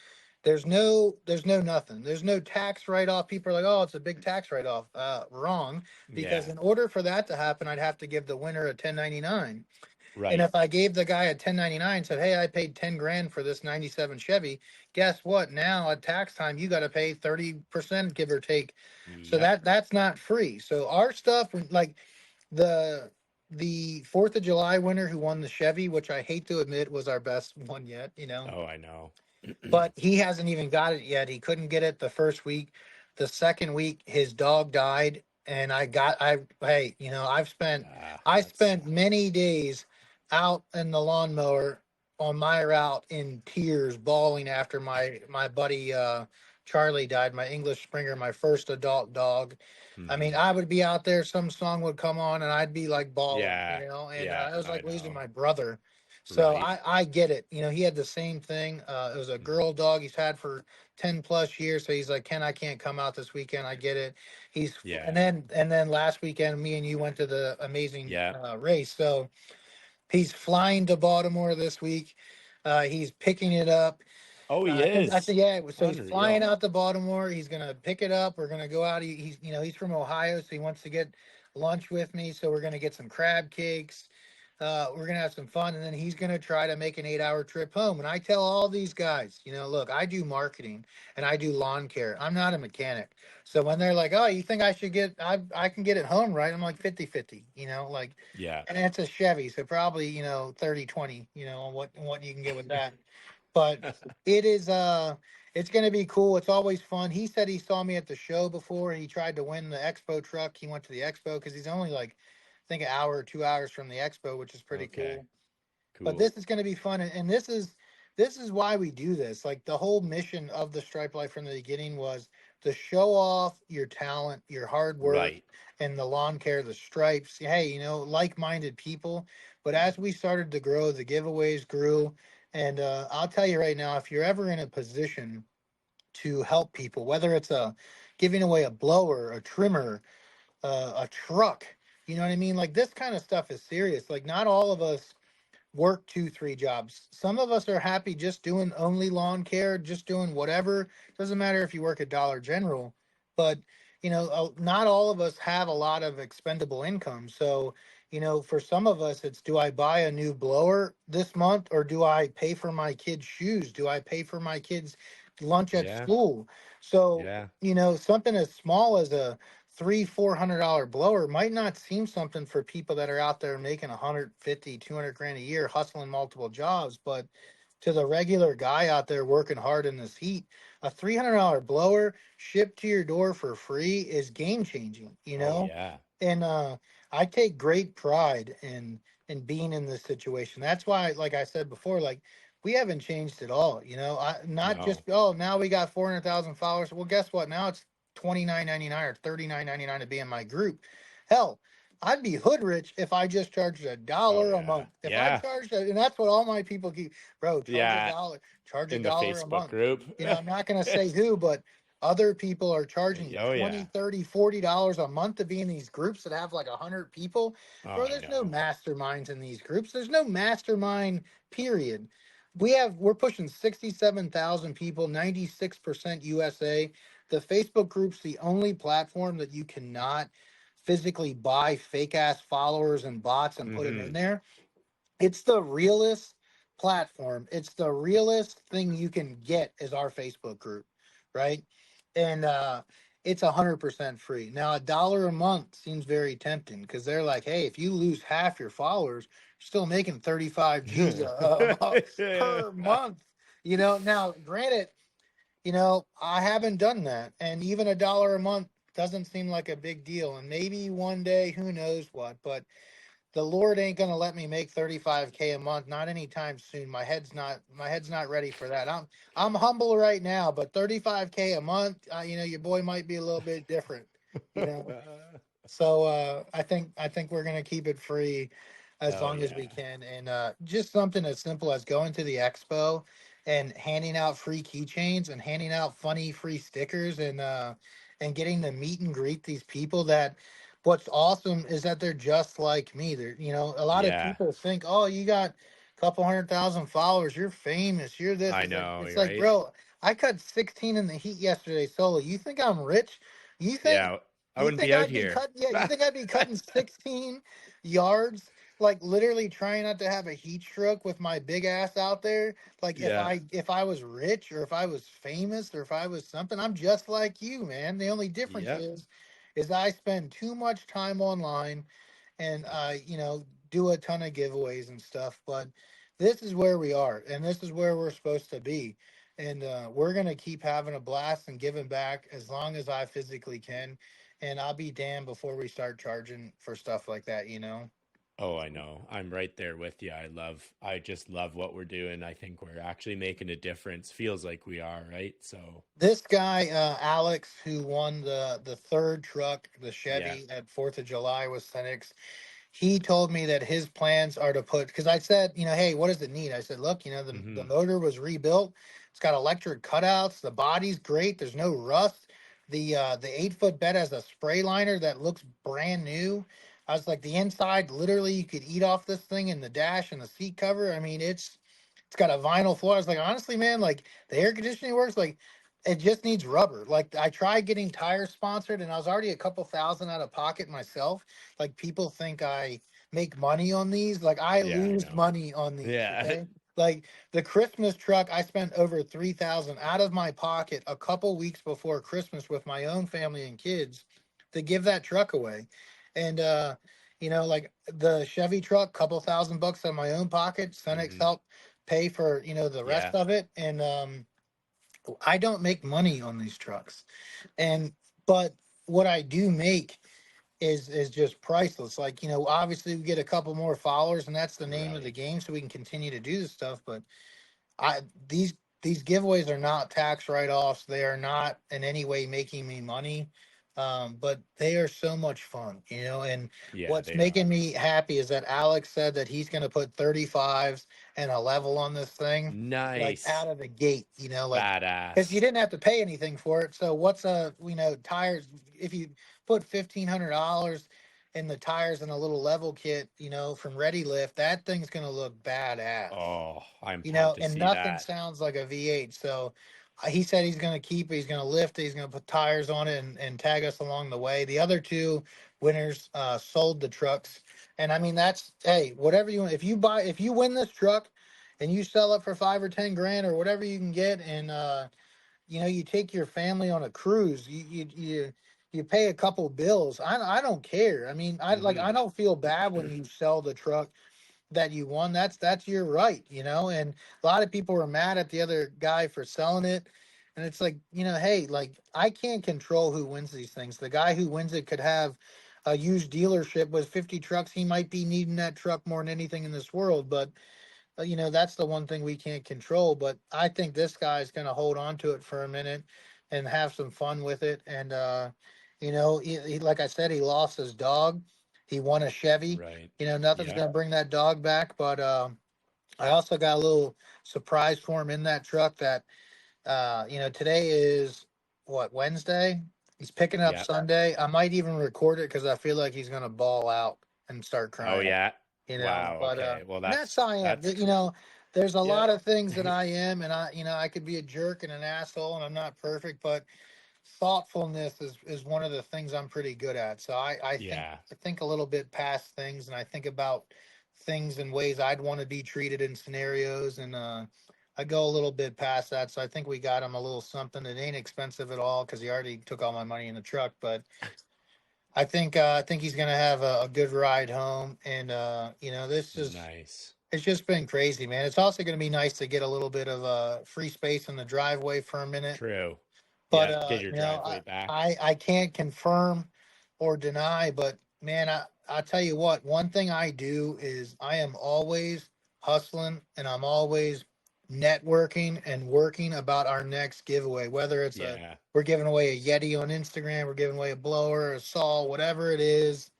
There's no nothing. There's no tax write off. People are like, oh, it's a big tax write off. Wrong. Because Yeah. in order for that to happen, I'd have to give the winner a 1099. And Right. if I gave the guy a 1099, said, hey, I paid 10 grand for this 97 Chevy, guess what? Now at tax time, you got to pay 30%, give or take. So Yep. that's not free. So our stuff, like the the 4th of July winner who won the Chevy, which I hate to admit was our best one yet. Oh, I know. But he hasn't even got it yet. He couldn't get it the first week. The second week, his dog died. And hey, I That's spent many days out in the lawnmower on my route in tears, bawling after my buddy Charlie died, my English Springer, my first adult dog. I mean, mhm. I would be out there, some song would come on, and I'd be like bawling, Yeah. and Yeah, it was I like losing know. my brother. So Right. I get it. He had the same thing. It was a Mhm. girl dog he's had for 10 plus years. So he's like, Ken, I can't come out this weekend. I get it. Yeah. And then last weekend, me and you went to the amazing Yeah. race. So he's flying to Baltimore this week. He's picking it up. Oh, he I is. think, yeah. So he's flying Unreal. out to Baltimore. He's gonna pick it up. We're gonna go out. He's from Ohio, so he wants to get lunch with me. So we're gonna get some crab cakes. We're gonna have some fun, and then he's gonna try to make an 8-hour trip home. And I tell all these guys, look, I do marketing and I do lawn care. I'm not a mechanic. So when they're like, oh, you think I should I can get it home, right? I'm like 50-50, like, Yeah. and it's a Chevy, so probably 30-20, on what you can get with that. But it is it's going to be cool. It's always fun. He said he saw me at the show before. He tried to win the expo truck. He went to the expo because he's only like, I think, an hour or 2 hours from the expo, which is pretty Okay. cool. But Cool. this is going to be fun, and this is why we do this. Like the whole mission of the Stripe Life from the beginning was to show off your talent, your hard work, Right. and the lawn care, the stripes. Hey, like-minded people. But as we started to grow, the giveaways grew, and I'll tell you right now, if you're ever in a position to help people, whether it's giving away a blower, a trimmer, a truck, you know what I mean? Like this kind of stuff is serious. Like not all of us work 2, 3 jobs. Some of us are happy just doing only lawn care, just doing whatever. Doesn't matter if you work at Dollar General, but not all of us have a lot of expendable income. So, for some of us, it's, do I buy a new blower this month, or do I pay for my kids' shoes? Do I pay for my kids' lunch at Yeah. school? So, Yeah. something as small as a $300-400 blower might not seem something for people that are out there making 150, 200 grand a year, hustling multiple jobs. But to the regular guy out there working hard in this heat, a $300 blower shipped to your door for free is game changing, Oh, yeah. and I take great pride in being in this situation. That's why, like I said before, like we haven't changed at all. Not just, No. oh, now we got 400,000 followers. Well, guess what? Now it's $29.99 or $39.99 to be in my group. Hell, I'd be hood rich if I just charged Oh $1 a yeah. month. If I Yeah. charged, and that's what all my people keep, bro, Yeah. charge a In the dollar a Facebook month. group. I'm not going to say who, but other people are charging Oh 20, yeah. 30, $40 a month to be in these groups that have like 100 people. Oh, Bro, I there's no know. masterminds in these groups. There's no mastermind, period. We're pushing 67,000 people, 96% USA. The Facebook group's the only platform that you cannot physically buy fake ass followers and bots and put them in Mm-hmm. there. It's the realest platform. It's the realest thing you can get is our Facebook group, right? And it's 100% free. Now, $1 a month seems very tempting because they're like, hey, if you lose half your followers, you're still making 35 G's per month. Now, granted, I haven't done that, and even $1 a month doesn't seem like a big deal. And maybe one day, who knows what, but the Lord ain't gonna let me make 35K a month, not anytime soon. My head's not ready for that. I'm humble right now, but 35K a month, your boy might be a little bit different, you know. So I think we're gonna keep it free as Oh long as yeah. we can, and just something as simple as going to the expo and handing out free keychains and handing out funny free stickers and getting to meet and greet these people that. What's awesome is that they're just like me. A lot of Yeah. people think, oh, you got a couple 100,000 followers, you're famous, you're this. I It's like, know, it's like, right? bro, I cut 16 in the heat yesterday solo. You think I'm rich? You think Yeah. I you wouldn't think be out I'd be here. cutting? Yeah, you think I'd be cutting 16 yards, like literally trying not to have a heat stroke with my big ass out there? Like if Yeah. I was rich or if I was famous or if I was something, I'm just like you, man. The only difference Yep. is I spend too much time online and I, do a ton of giveaways and stuff. But this is where we are, and this is where we're supposed to be. And we're gonna keep having a blast and giving back as long as I physically can. And I'll be damned before we start charging for stuff like that. Oh, I know. I'm right there with you. I just love what we're doing. I think we're actually making a difference. Feels like we are, right? So, This guy, Alex, who won the third truck, the yeah. Chevy at 4th of July with Senix, he told me that his plans are to put, because I said, hey, what does it need? I said, look, the Mm-hmm. motor was rebuilt. It's got electric cutouts. The body's great. There's no rust. The 8 foot bed has a spray liner that looks brand new. I was like, the inside, literally, you could eat off this thing in the dash and the seat cover. I mean, it's got a vinyl floor. I was like, honestly, man, like the air conditioning works. Like it just needs rubber. Like I tried getting tires sponsored, and I was already a couple thousand out of pocket myself. Like people think I make money on these. Like I Yeah, I lose know. money on these. Yeah. Okay. Like the Christmas truck, I spent over 3,000 out of my pocket a couple weeks before Christmas with my own family and kids to give that truck away. And like the Chevy truck, couple $1,000 out of my own pocket. Senex Mm-hmm. helped pay for the rest Yeah. of it. And I don't make money on these trucks, and but what I do make is just priceless. Like obviously we get a couple more followers, and that's the name of the Right. game, so we can continue to do this stuff. But I these giveaways are not tax write offs. They are not in any way making me money. But they are so much fun, and Yeah, what's they making are. me happy is that Alex said that he's going to put 35s and a level on this thing, like Nice. out of the gate, like because you Badass. didn't have to pay anything for it. So what's tires? If you put $1,500 in the tires and a little level kit, from Ready Lift, that thing's going to look badass, Oh, I'm pumped to and see nothing that. sounds like a V8. So he said he's going to keep it, he's going to lift it, he's going to put tires on it and tag us along the way. The other two winners sold the trucks. And I mean, that's, hey, whatever you want. If you win this truck and you sell it for 5 or 10 grand or whatever you can get, and, you take your family on a cruise, you pay a couple bills. I don't care. I mean, I Mm-hmm. don't feel bad when you sell the truck that you won. That's your right, and a lot of people were mad at the other guy for selling it. And it's like, hey, like I can't control who wins these things. The guy who wins it could have a used dealership with 50 trucks. He might be needing that truck more than anything in this world. But that's the one thing we can't control. But I think this guy's going to hold on to it for a minute and have some fun with it. And like I said, he lost his dog, He won a Chevy. Right. You know, nothing's Yeah. going to bring that dog back. But I also got a little surprise for him in that truck that, you know, today is what, Wednesday? He's picking up Yeah. Sunday. I might even record it because I feel like he's going to bawl out and start Oh, crying. yeah. You know, Wow. but Okay. Well, that's how I am. that's, You know, there's a yeah. lot of things that I am, and I, you know, I could be a jerk and an asshole, and I'm not perfect, but thoughtfulness is one of the things I'm pretty good at. So Yeah. I think a little bit past things, and I think about things in ways I'd want to be treated in scenarios, and I go a little bit past that. So I think we got him a little something that ain't expensive at all because he already took all my money in the truck, but I think he's gonna have a good ride home, and you know, Nice. it's just been crazy, man. It's also gonna be nice to get a little bit of free space in the driveway for a minute. True. But Yeah. Get your you know, driveway back. I can't confirm or deny, but man, I tell you what, one thing I do is I am always hustling and I'm always networking and working about our next giveaway, whether it's Yeah. we're giving away a Yeti on Instagram, we're giving away a blower, a saw, whatever it is.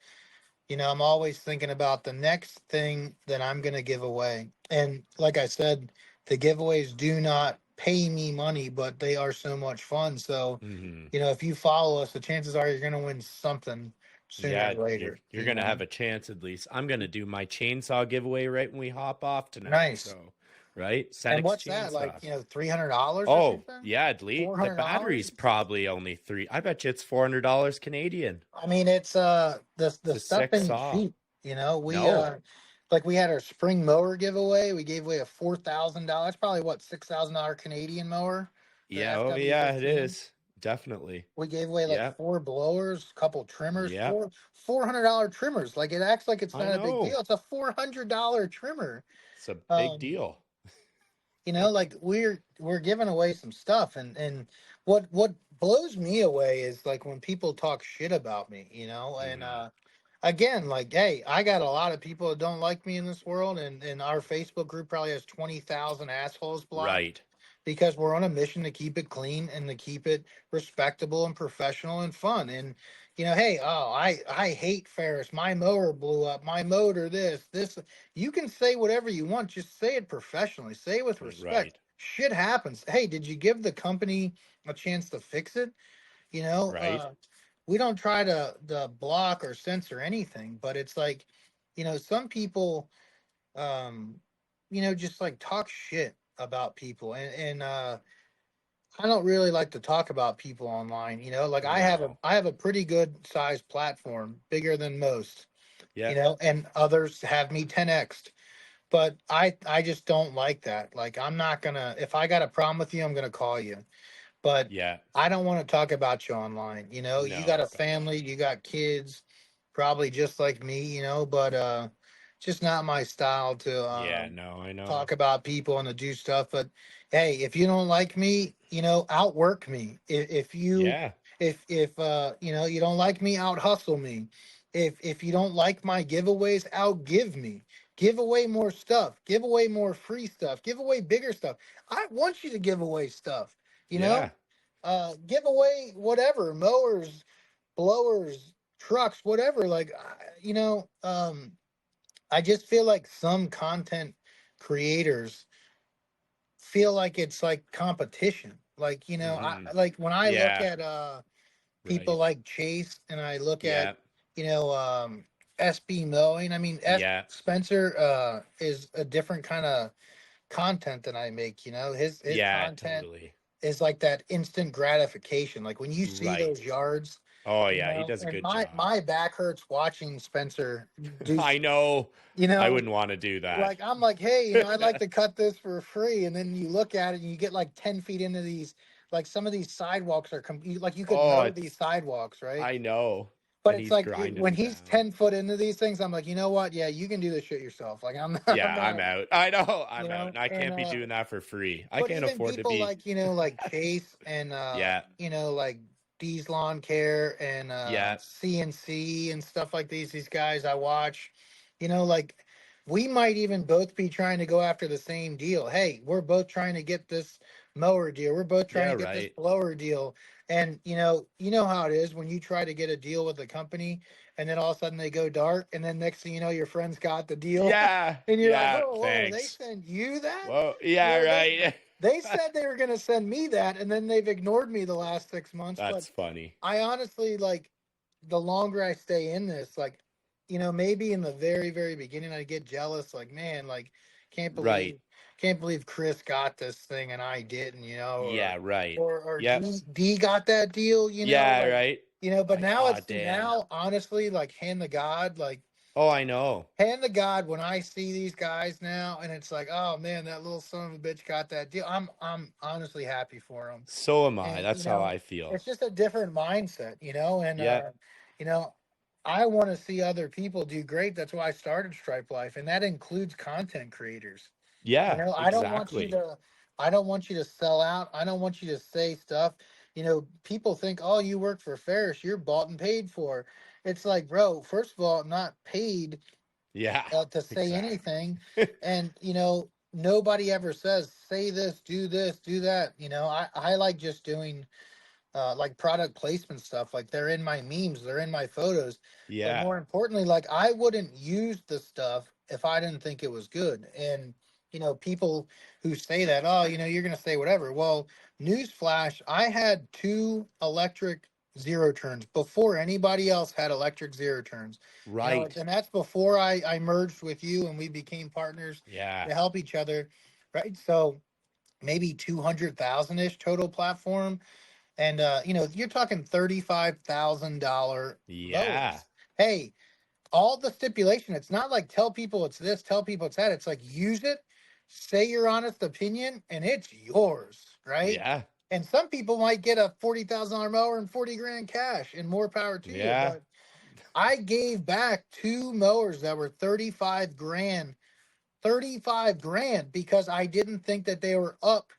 You know, I'm always thinking about the next thing that I'm going to give away. And like I said, the giveaways do not pay me money, but they are so much fun. So, Mm-hmm. you know, if you follow us, the chances are you're going to win something sooner Yeah, or later. you're gonna have a chance at least. I'm gonna do my chainsaw giveaway right when we hop off tonight. Nice. So, right? And Senex what's that? Like, chainsaws. you know, $300 or Oh, something? yeah, Lee. The $400? battery's probably only three. I bet you it's $400 Canadian. I mean, it's the It's a stuff sick ain't saw. cheap. You know, we No. like we had our spring mower giveaway. We gave away a $4,000, probably what, $6,000 Canadian mower. The Yeah, oh yeah, it FW15. is. Definitely. We gave away like Yeah. 4 blowers, a couple trimmers, Yeah. $400 trimmers. Like it acts like it's I not a big know. deal. It's a $400 trimmer. It's a big deal. You know, like we're giving away some stuff, and what blows me away is like when people talk shit about me, you know, and again, like, hey, I got a lot of people that don't like me in this world, and our Facebook group probably has 20,000 assholes blocked. Right. Because we're on a mission to keep it clean and to keep it respectable and professional and fun. And, you know, hey, oh, I hate Ferris. My mower blew up. My motor, this. You can say whatever you want. Just say it professionally. Say it with respect. Right. Shit happens. Hey, did you give the company a chance to fix it? You know, Right. we don't try to block or censor anything, but it's like, you know, some people, you know, just like talk shit about people, and I don't really like to talk about people online, you know, like I have a pretty good sized platform, bigger than most, Yeah. you know, and others have me 10x'd, but I just don't like that. Like I'm not gonna, if I got a problem with you, I'm gonna call you, but Yeah. I don't want to talk about you online, you know. You got No. a family, you got kids, probably just like me, you know, but just not my style to Yeah, no, I know. talk about people and to do stuff. But hey, if you don't like me, you know, outwork me. If you Yeah. if you know, you don't like me, out hustle me. If you don't like my giveaways, outgive me. Give away more stuff. Give away more free stuff. Give away bigger stuff. I want you to give away stuff. You Yeah. know, give away whatever, mowers, blowers, trucks, whatever. Like, you know, I just feel like some content creators feel like it's like competition. Like, you know, Mhm. like when I look Yeah. at people Right. like Chase and I look Yeah. at, you know, SB Mowing. I mean, Yeah. Spencer is a different kind of content than I make, you know. His Yeah, content totally. is like that instant gratification. Like when you see those Right. yards, Oh you yeah, he know, does a and good job. my back hurts watching Spencer do, I know. you know, I wouldn't want to do that. like I'm like, hey, you know, I'd like to cut this for free, and then you look at it and you get like 10 feet into these, like some of these sidewalks are like you could Oh, mow these sidewalks, right? I know. But And it's he's like grinding when them he's down. 10 foot into these things, I'm like, you know what? Yeah, you can do this shit yourself. Like I'm not, Yeah, I'm out. I know. I'm you out. know, And I can't and be doing that for free. I but can't even afford to people be. like, you know, like Chase and Yeah. you know, like D's Lawn Care and Yeah. CNC and stuff like these guys I watch, you know, like we might even both be trying to go after the same deal. Hey, we're both trying to get this mower deal. We're both trying Yeah, to get this right. blower deal. And you know how it is when you try to get a deal with a company and then all of a sudden they go dark, and then next thing you know, your friends got the deal, Yeah. and you're like, Yeah. whoa, they Thanks. sent you that? Whoa. You Yeah. know, Right. they said they were going to send me that, and then they've ignored me the last 6 months. But That's funny. I honestly, like, the longer I stay in this, like, maybe in the very, very beginning, I get jealous, like, man, like, can't believe, Right. can't believe Chris got this thing and I didn't, Yeah. Right. or Yep. D got that deal, Yeah. like, Right. but Like, now oh, it's damn. honestly, like, hand to God, like, Oh, I know. hand to God, when I see these guys now, and it's like, oh man, that little son of a bitch got that deal. I'm honestly happy for him, So am I. and That's how I feel. it's just a different mindset, and Yep. you know, I want to see other people do great. That's why I started Stripe Life, and that includes content creators. Yeah. I don't want you Exactly. to, sell out. I don't want you to say stuff. People think, oh, you work for Ferris, you're bought and paid for. It's like, bro, first of all, I'm not paid Yeah. to say Exactly. anything, and nobody ever says say this, do this, do that. I like just doing like product placement stuff. Like, they're in my memes, they're in my photos, but Yeah. more importantly, like, I wouldn't use the stuff if I didn't think it was good. And people who say that, oh, you're gonna say whatever. Well, newsflash, I had two electric zero turns before anybody else had electric zero turns. Right. And that's before I merged with you and we became partners Yeah. to help each other, right? So maybe 200,000 ish total platform, and you're talking $35,000 Yeah. mowers. Hey, all the stipulation. It's not like tell people it's this, tell people it's that. It's like, use it, say your honest opinion, and it's yours, right? Yeah. And some people might get a $40,000 mower and 40 grand cash, and more power to you. Yeah. But I gave back two mowers that were 35 grand because I didn't think that they were up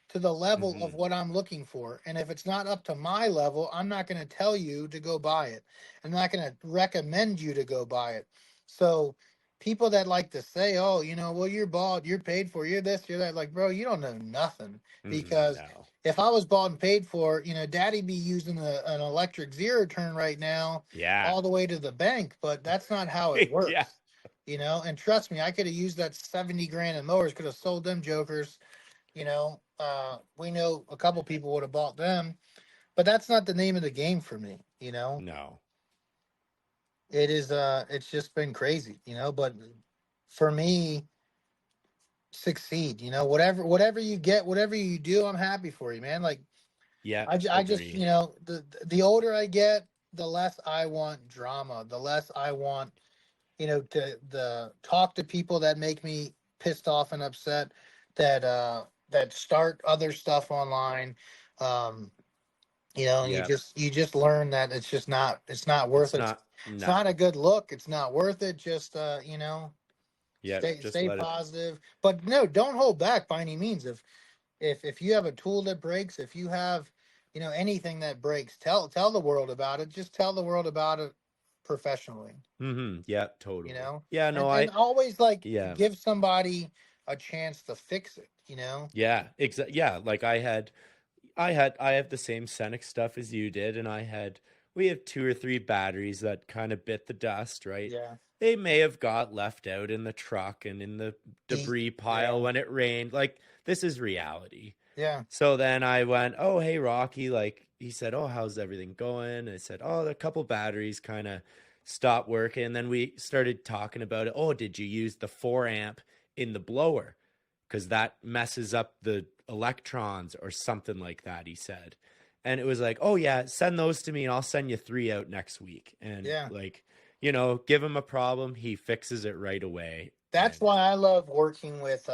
to the level of Hmm. what I'm looking for. And if it's not up to my level, I'm not going to tell you to go buy it. I'm not going to recommend you to go buy it. So people that like to say, oh, well, you're bought, you're paid for, you're this, you're that, like, bro, you don't know nothing. Because No. if I was bought and paid for, daddy be using an electric zero turn right now Yeah. all the way to the bank, but that's not how it Yeah. works. And trust me, I could have used that 70 grand in mowers, could have sold them jokers. We know a couple people would have bought them, but that's not the name of the game for me. No. It is, it's just been crazy, but for me, succeed, whatever you get, whatever you do, I'm happy for you, man. Like, Yeah. I just, Agree. the older I get, the less I want drama, the less I want, to talk to people that make me pissed off and upset, that start other stuff online. Um, and Yeah. you just learn that it's not worth It's it. not. It's No. not a good look. It's not worth it. Just Yeah. Just stay let it. positive. But no, don't hold back by any means. If you have a tool that breaks, if you have, anything that breaks, tell the world about it. Just tell the world about it professionally, Yeah. Totally. Yeah. No. and always, like, Yeah. give somebody a chance to fix it. Yeah. Yeah. Like I have the same Senix stuff as you did, and we have two or three batteries that kind of bit the dust, right? Yeah. They may have got left out in the truck and in the debris pile Yeah. when it rained. Like, this is reality. Yeah. So then I went, oh, hey, Rocky. Like, he said, oh, how's everything going? And I said, oh, a couple batteries kind of stopped working. And then we started talking about it. Oh, did you use the 4 amp in the blower? Because that messes up the electrons or something like that, he said. And it was like, oh, yeah, send those to me and I'll send you 3 out next week. And Yeah. like, give him a problem, he fixes it right away. That's And why I love working with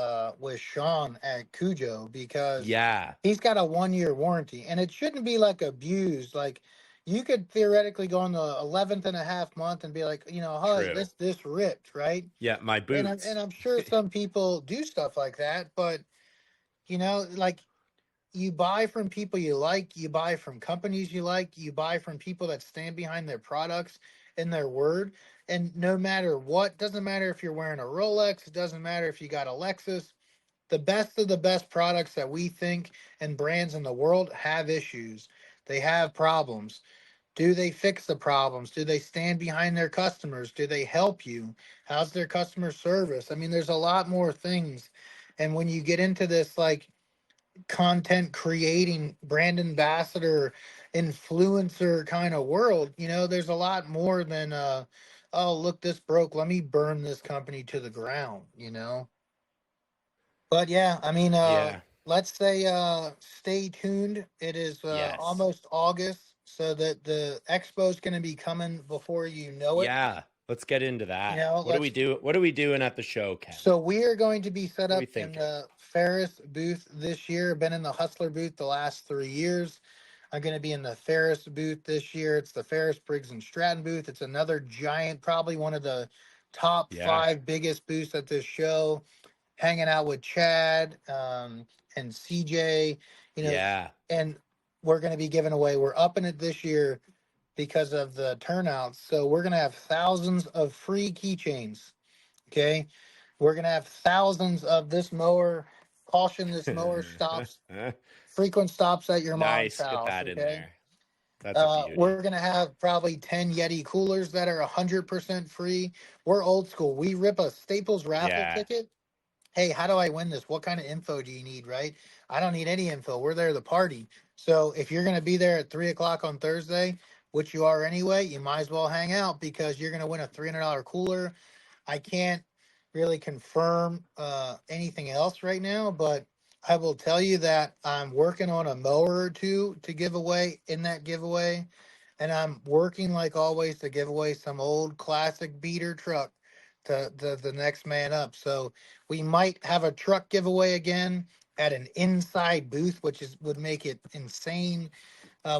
Sean at Cujo, because yeah, he's got a 1 year warranty, and it shouldn't be like abused. Like, you could theoretically go on the 11th and a half month and be like, hey, true. this ripped, right? Yeah, my boots. And I'm sure some people do stuff like that, but like, you buy from people you like, you buy from companies you like, you buy from people that stand behind their products and their word. And no matter what, doesn't matter if you're wearing a Rolex, it doesn't matter if you got a Lexus, the best of the best products that we think and brands in the world have issues. They have problems. Do they fix the problems? Do they stand behind their customers? Do they help you? How's their customer service? I mean, there's a lot more things. And when you get into this, like, content creating, brand ambassador, influencer kind of world, there's a lot more than, oh, look, this broke. Let me burn this company to the ground. But yeah, I mean, Yeah. let's say, stay tuned. It is Yes. almost August, so that the expo is going to be coming before you know it. Yeah. Let's get into that. What do we Let's. do? What are we doing at the show, Kevin? So we are going to be set What are we up in thinking? the Ferris booth this year. Been in the Hustler booth the last 3 years. I'm going to be in the Ferris booth this year. It's the Ferris Briggs and Stratton booth. It's another giant, probably one of the top Yeah. 5 biggest booths at this show. Hanging out with Chad, and CJ, Yeah. and we're going to be giving away. We're upping it this year because of the turnouts. So we're going to have thousands of free keychains. Okay. We're going to have thousands of this mower. Caution, this mower stops, frequent stops at your mom's Nice. Get house. that in Okay. there. That's a beauty. We're going to have probably 10 Yeti coolers that are 100% free. We're old school. We rip a Staples raffle Yeah. ticket. Hey, how do I win this? What kind of info do you need, right? I don't need any info. We're there to party. So if you're going to be there at 3 o'clock on Thursday, which you are anyway, you might as well hang out because you're going to win a $300 cooler. I can't really confirm anything else right now, but I will tell you that I'm working on a mower or two to give away in that giveaway. And I'm working, like always, to give away some old classic beater truck to the next man up. So we might have a truck giveaway again at an inside booth, which would make it insane.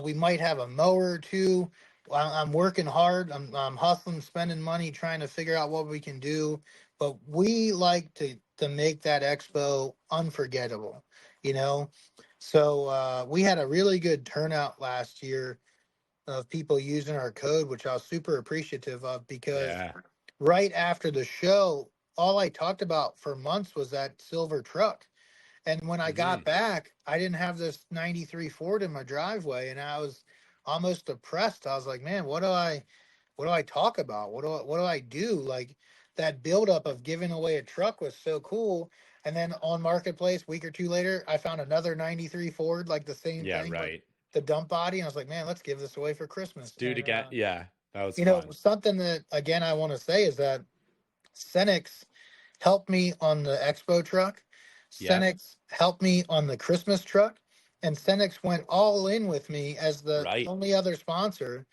We might have a mower or two. I'm working hard. I'm hustling, spending money, trying to figure out what we can do. But we like to make that expo unforgettable, you know. So we had a really good turnout last year of people using our code, which I was super appreciative of because Yeah. right after the show, all I talked about for months was that silver truck. And when I got back, I didn't have this 93 Ford in my driveway, and I was almost depressed. I was like, man, what do I talk about? What do I do? Like, that buildup of giving away a truck was so cool. And then on Marketplace, week or two later, I found another 93 Ford, like the same Yeah. thing, but Right. the dump body. And I was like, man, let's give this away for Christmas. Do it And again. Yeah. That was fun. something that, again, I want to say is that Senix helped me on the Expo truck. Yep. Senix helped me on the Christmas truck. And Senix went all in with me as the Right. only other sponsor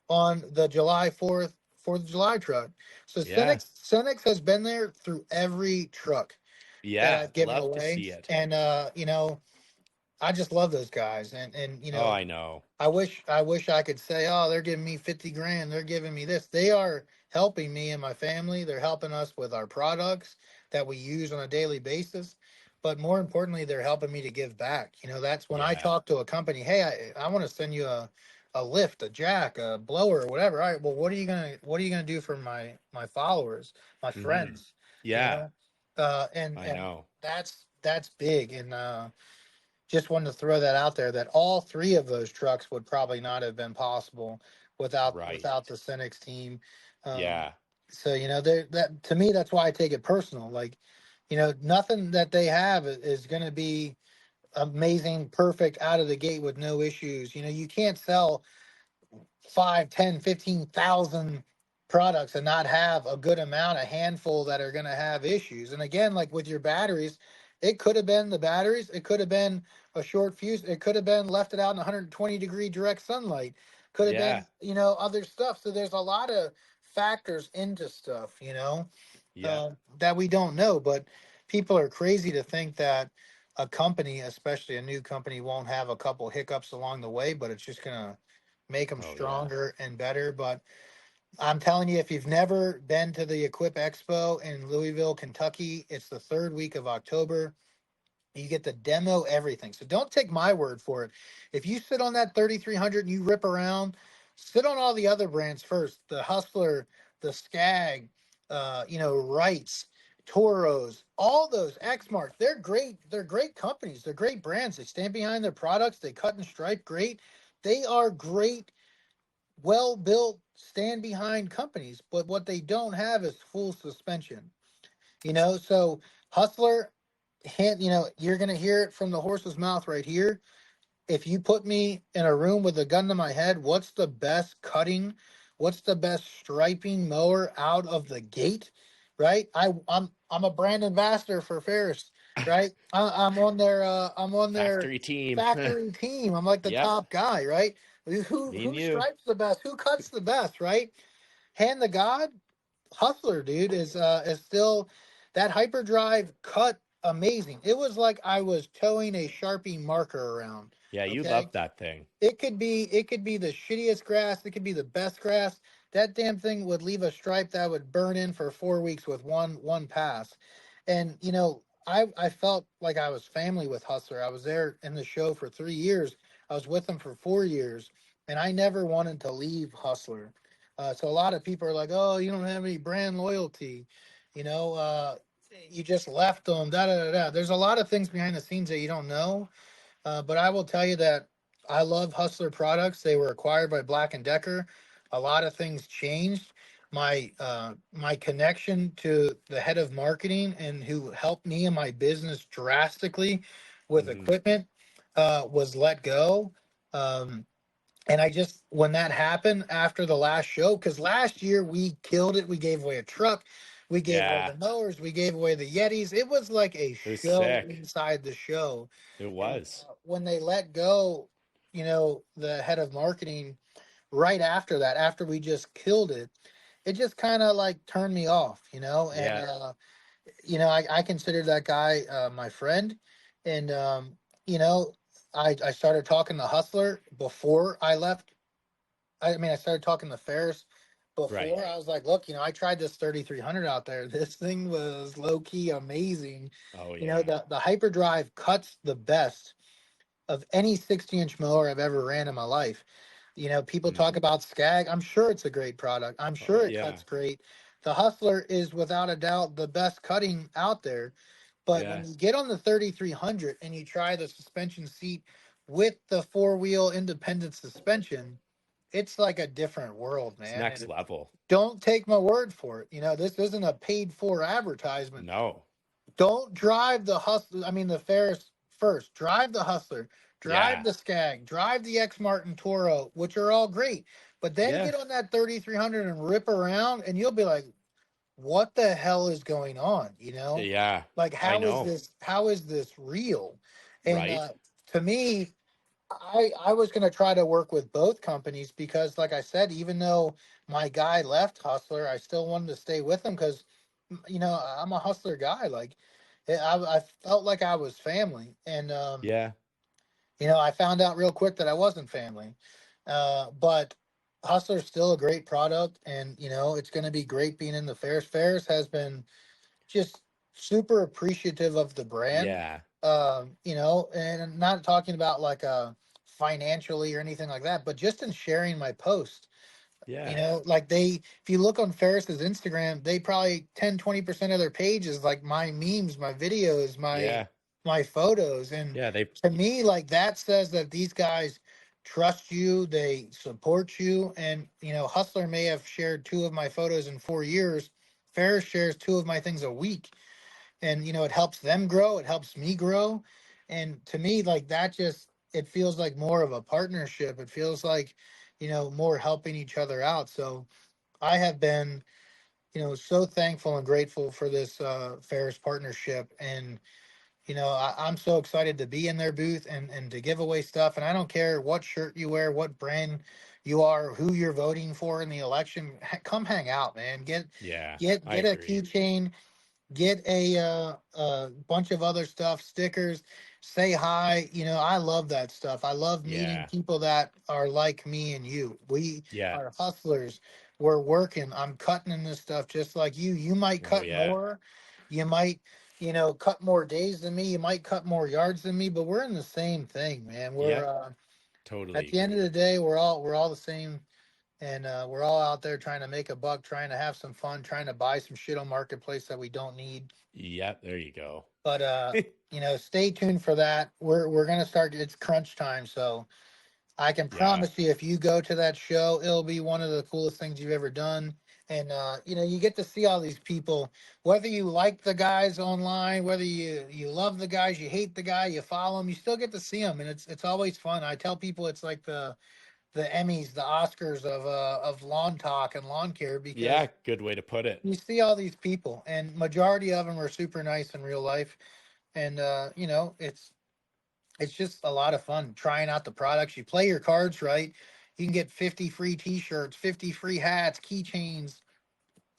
on the July 4th of July truck. So Yeah. Senix has been there through every truck that Yeah. I've given Love to away. see it. And I just love those guys. And Oh, I know. I wish I could say, oh, they're giving me 50 grand. They're giving me this. They are helping me and my family. They're helping us with our products that we use on a daily basis. But more importantly, they're helping me to give back. That's when I Yeah. talk to a company, hey, I want to send you a lift, a jack, a blower, or whatever. All right, well, what are you gonna do for my followers, my friends? Yeah. And I know. that's big. And just wanted to throw that out there that all 3 of those trucks would probably not have been possible without Right. the Senix team. Yeah. So that to me, that's why I take it personal. Like, nothing that they have is going to be amazing, perfect out of the gate with no issues. You can't sell 5, 10, 15,000 products and not have a good amount, a handful that are going to have issues. And again, like with your batteries, it could have been the batteries. It could have been a short fuse. It could have been left it out in 120-degree direct sunlight. Could have Yeah. been, other stuff. So there's a lot of factors into stuff, Yeah. that we don't know. But people are crazy to think that a company, especially a new company, won't have a couple hiccups along the way, but it's just going to make them Oh, yeah. stronger and better. But I'm telling you, if you've never been to the Equip Expo in Louisville, Kentucky, it's the 3rd week of October. You get the demo everything. So don't take my word for it. If you sit on that 3300 and you rip around, sit on all the other brands first. The Hustler, the Skag, Wrights, Toros, all those Exmark. They're great. They're great companies. They're great brands. They stand behind their products. They cut and stripe great. They are great well built, stand behind companies, but what they don't have is full suspension. So Hustler, you're gonna hear it from the horse's mouth right here. If you put me in a room with a gun to my head, what's the best cutting? What's the best striping mower out of the gate? Right? I'm a brand ambassador for Ferris. Right? I'm on their Factory team. factory team. I'm like the Yep. top guy. Right? Me and Who you. stripes the best? Who cuts the best? Right? Hand the God, Hustler, dude, is still that hyperdrive cut amazing. It was like I was towing a Sharpie marker around. Yeah, you Okay. love that thing. It could be the shittiest grass, it could be the best grass. That damn thing would leave a stripe that would burn in for 4 weeks with one pass. And I felt like I was family with Hustler. I was there in the show for 3 years. I was with him for 4 years, and I never wanted to leave Hustler. So a lot of people are like, "Oh, you don't have any brand loyalty," you know. You just left them. Da da da da. There's a lot of things behind the scenes that you don't know, but I will tell you that I love Hustler products. They were acquired by Black and Decker. A lot of things changed. My connection to the head of marketing and who helped me in my business drastically with Hmm. equipment was let go. Um, and I just, when that happened after the last show, because last year we killed it. We gave away a truck, we gave away Yeah, the mowers, we gave away the Yetis. It was like a it was show sick. inside the show. It And was. when they let go, the head of marketing right after that, after we just killed it, it just kind of like turned me off, and, Yeah. I consider that guy my friend. And, you know, I started talking to Hustler before I left. I started talking to Ferris Right. before. I was like, look, I tried this 3300 out there. This thing was low key amazing. Oh yeah. The hyperdrive cuts the best of any 60-inch mower I've ever ran in my life. People talk Hmm. about Skag. I'm sure it's a great product. I'm sure it Yeah. cuts great. The Hustler is without a doubt the best cutting out there. But when you Yes. get on the 3300 and you try the suspension seat with the four-wheel independent suspension, it's like a different world, It's man. next And level. don't take my word for it. This isn't a paid for advertisement. No. Don't drive the Hustler. I mean, the Ferris first. Drive the Hustler. Drive Yeah. the Skag. Drive the X Martin Toro, which are all great. But then Yeah. get on that 3300 and rip around, and you'll be like, "What the hell is going on?" Yeah. Like, I how is know. this? How is this real? And Right. to me, I was going to try to work with both companies because, like I said, even though my guy left Hustler, I still wanted to stay with him because, I'm a Hustler guy. Like, I felt like I was family, and Yeah. I found out real quick that I wasn't family. But Hustler's still a great product, and it's going to be great being in the Ferris. Ferris has been just super appreciative of the brand. Yeah. And I'm not talking about like financially or anything like that, but just in sharing my post. Yeah. Like if you look on Ferris's Instagram, they probably 10-20% of their page is like my memes, my videos, Yeah. my photos. And Yeah. They. to me, like that says that these guys trust you, they support you. And, Hustler may have shared two of my photos in 4 years. Ferris shares two of my things a week. And, it helps them grow, it helps me grow. And to me, like that just, it feels like more of a partnership. It feels like, more helping each other out. So I have been, so thankful and grateful for this Ferris partnership. And, I'm so excited to be in their booth and to give away stuff. And I don't care what shirt you wear, what brand you are, who you're voting for in the election. Come hang out, man. Get Yeah. get I get a agree. keychain, get a bunch of other stuff, stickers, say hi. I love that stuff. I love meeting Yeah. people that are like me and you. We Yeah. are hustlers. We're working. I'm cutting in this stuff just like you. You might Oh cut yeah. more. You might, cut more days than me. You might cut more yards than me, but we're in the same thing, man. We're Yep. at Totally the end of agree. the day, we're all the same, and we're all out there trying to make a buck, trying to have some fun, trying to buy some shit on marketplace that we don't need. Yep. There you go. But stay tuned for that. We're gonna start. It's crunch time, so I can promise you, if you go to that show, it'll be one of the coolest things you've ever done. And you get to see all these people, whether you like the guys online, whether you love the guys, you hate the guy, you follow them, you still get to see them, and it's always fun. I tell people it's like the Emmys, the Oscars of lawn talk and lawn care, Yeah, because good way to put it. you see all these people, and majority of them are super nice in real life, and it's just a lot of fun trying out the products. You play your cards right, you can get 50 free T-shirts, 50 free hats, keychains.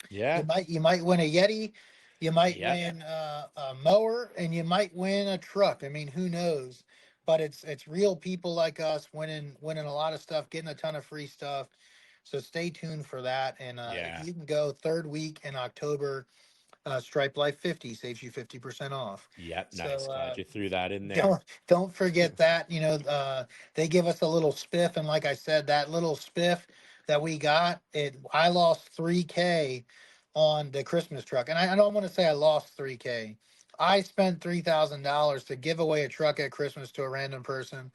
Yeah. You might win a Yeti, you might Yep. win a mower, and you might win a truck. I mean, who knows? But it's real people like us winning a lot of stuff, getting a ton of free stuff. So stay tuned for that. And Yeah. you can go third week in October. Stripe Life 50 saves you 50% off. Yep. Nice. So Glad you threw that in there. don't forget that. They give us a little spiff, and like I said, that little spiff that we got, I lost 3K on the Christmas truck, and I don't want to say I lost 3K. I spent $3,000 to give away a truck at Christmas to a random person,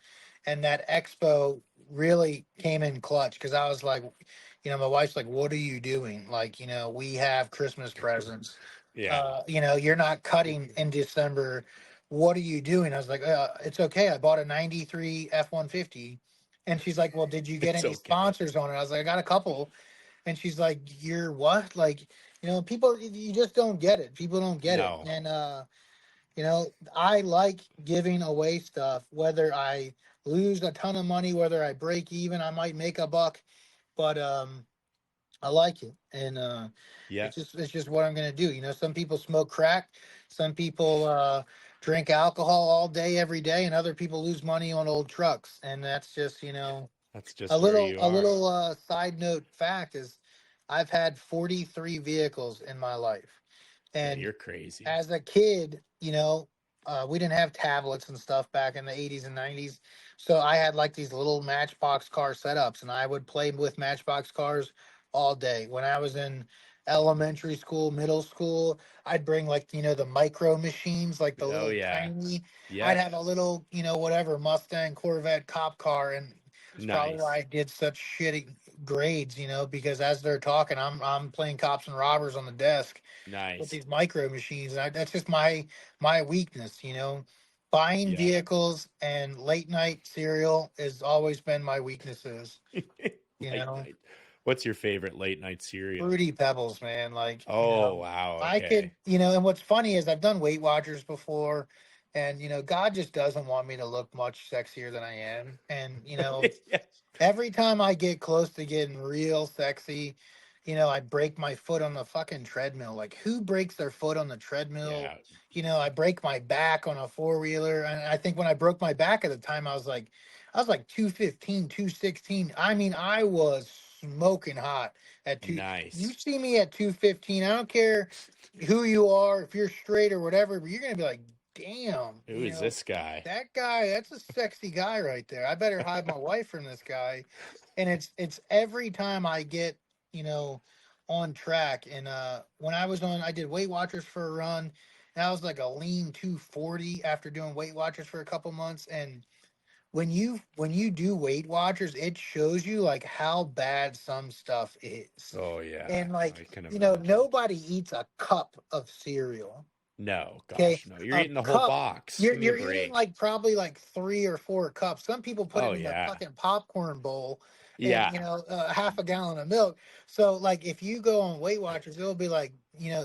and that expo really came in clutch, because I was like, my wife's like, "What are you doing? Like, we have Christmas presents. Yeah. You're not cutting in December. What are you doing?" I was like, "It's okay. I bought a 93 F-150." And she's like, "Well, did you get It's any okay. sponsors on it?" I was like, "I got a couple." And she's like, "You're what?" Like, people, you just don't get it. People don't get No. it. And, I like giving away stuff, whether I lose a ton of money, whether I break even, I might make a buck, but, I like it. And, Yeah. it's just what I'm gonna do. Some people smoke crack, some people drink alcohol all day, every day, and other people lose money on old trucks. And that's just, That's just a where little you a are. little side note fact is, I've had 43 vehicles in my life. Yeah, And you're crazy. as a kid, we didn't have tablets and stuff back in the 80s and 90s. So I had like these little Matchbox car setups, and I would play with Matchbox cars all day. When I was in elementary school, middle school, I'd bring, like, the micro machines, like the Oh little yeah. tiny, I'd Yep. have a little, whatever, Mustang, Corvette, cop car. And it's probably why Nice. I did such shitty grades, because as they're talking, I'm playing cops and robbers on the desk with Nice. these micro machines. And that's just my weakness. Buying Yeah. vehicles and late night cereal has always been my weaknesses. You Late know, night. What's your favorite late night cereal? Fruity Pebbles, man. Like, Oh wow. I could, Okay. and what's funny is I've done Weight Watchers before, and God just doesn't want me to look much sexier than I am. And Yeah. every time I get close to getting real sexy, I break my foot on the fucking treadmill. Like, who breaks their foot on the treadmill? Yeah. I break my back on a four-wheeler. And I think when I broke my back at the time, I was like 215, 216. I mean, I was smoking hot at two. You Nice. see me at 215, I don't care who you are, if you're straight or whatever, but you're gonna be like, damn, Who is this guy? that guy, that's a sexy guy right there. I better hide my wife from this guy. And it's every time I get, you know, on track. And when I did Weight Watchers for a run, and I was like a lean 240 after doing Weight Watchers for a couple months. And when you do Weight Watchers, it shows you like how bad some stuff is. Oh yeah. And I like, can imagine. nobody eats a cup of cereal. No, Okay, gosh, no. You're a eating the whole cup. box. You're Give me a you're eating break. like probably like 3 or 4 cups. Some people put Oh it in a yeah. fucking popcorn bowl, and Yeah. half a gallon of milk. So like, if you go on Weight Watchers, it'll be like,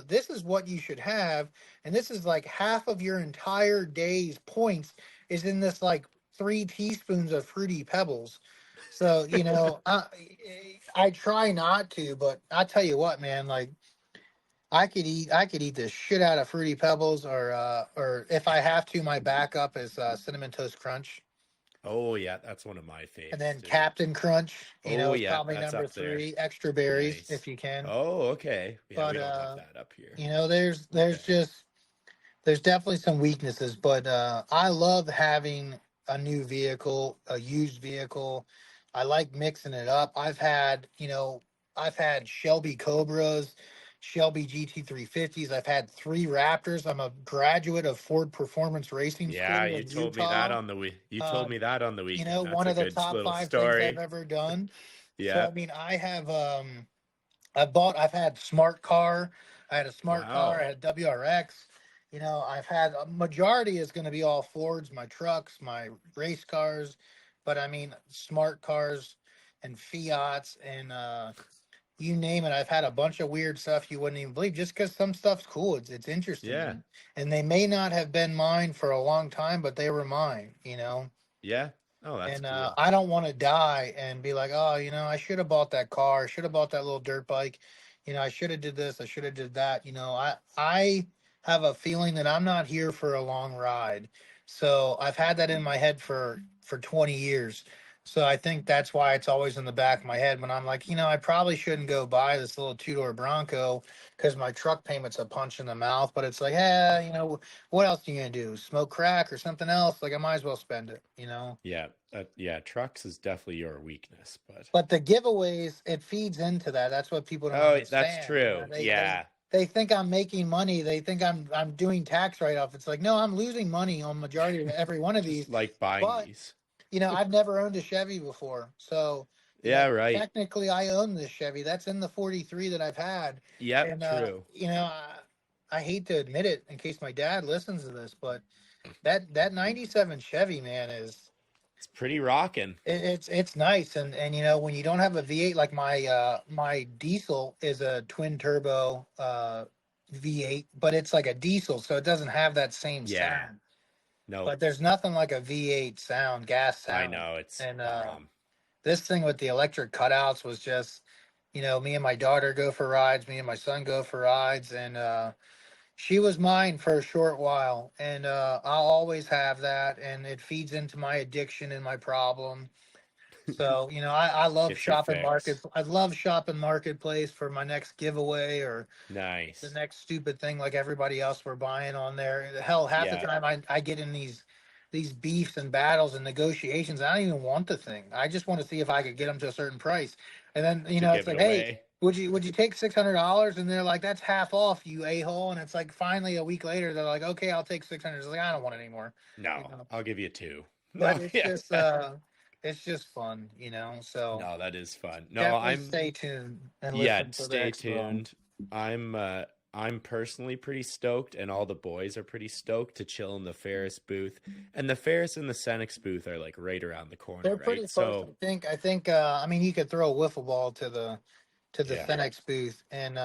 this is what you should have, and this is like half of your entire day's points is in this like 3 teaspoons of Fruity Pebbles. So I try not to, but I tell you what, man, like. I could eat the shit out of Fruity Pebbles, or if I have to, my backup is Cinnamon Toast Crunch, Oh yeah, that's one of my and faves then too. Captain Crunch. Oh Is yeah, probably that's number up there. 3. Extra berries Nice. if you can. Oh, okay. Yeah, we But don't have that up here. there's Okay. just there's definitely some weaknesses. But I love having a new vehicle, a used vehicle. I like mixing it up. I've had Shelby Cobras, Shelby GT350s. I've had 3 Raptors. I'm a graduate of Ford Performance Racing School Yeah, you in told me that Utah. on the you told me that on the You weekend. know, That's one a of the good top little 5 things I've story. ever done. So Yeah. I mean, I've had smart car. I had a smart car. Wow. I had WRX. You know, I've had a majority is going to be all Fords, my trucks, my race cars, but I mean smart cars and Fiats and you name it. I've had a bunch of weird stuff you wouldn't even believe just because some stuff's cool. It's interesting, Yeah. and they may not have been mine for a long time, but they were mine. You know. Yeah. Oh, that's And cool. I don't want to die and be like, oh, you know, I should have bought that car. I should have bought that little dirt bike. You know, I should have did this. I should have did that. You know, I have a feeling that I'm not here for a long ride. So I've had that in my head for 20 years. So I think that's why it's always in the back of my head when I'm like, you know, I probably shouldn't go buy this little 2-door Bronco because my truck payment's a punch in the mouth. But it's like, you know, what else are you gonna do? Smoke crack or something else? Like I might as well spend it, you know. Yeah. Yeah, trucks is definitely your weakness, but But the giveaways, it feeds into that. That's what people don't oh, that's understand. You know, true. Yeah. they think I'm making money. They think I'm doing tax write off. It's like, no, I'm losing money on majority of every one of these. Just like buying But these. you know, I've never owned a Chevy before, so you Yeah, know, right. technically I own this Chevy. That's in the 43 that I've had. Yep, And true. you know, I hate to admit it in case my dad listens to this, but that 97 Chevy, man, is It's pretty rocking. it's nice, and you know when you don't have a V8 like my diesel is a twin turbo V8, but it's like a diesel, so it doesn't have that same Yeah. sound. No, But there's nothing like a V8 sound, gas sound. I know it's And bomb. this thing with the electric cutouts was just, you know, me and my daughter go for rides, me and my son go for rides, and she was mine for a short while, and I'll always have that, and it feeds into my addiction and my problem. So, you know, I love Get your shopping market. fix. I love shopping marketplace for my next giveaway or the Nice. next stupid thing like everybody else we're buying on there. Hell, half the Yeah. time I get in these beefs and battles and negotiations. I don't even want the thing. I just want to see if I could get them to a certain price. And then, you To know, it's give it like, hey, away. would you take $600? And they're like, that's half off, you a-hole. And it's like finally a week later, they're like, okay, I'll take 600. It's like, I don't want it anymore. No, You know? I'll give you 2. But No, yeah. it's just fun, you know. So No, that is fun. No, definitely stay tuned and listen to the stay expo. tuned. I'm personally pretty stoked, and all the boys are pretty stoked to chill in the Ferris booth. And the Ferris and the Senix booth are like right around the corner, They're right? pretty close. So I think I mean you could throw a wiffle ball to the Yeah. Senex booth, and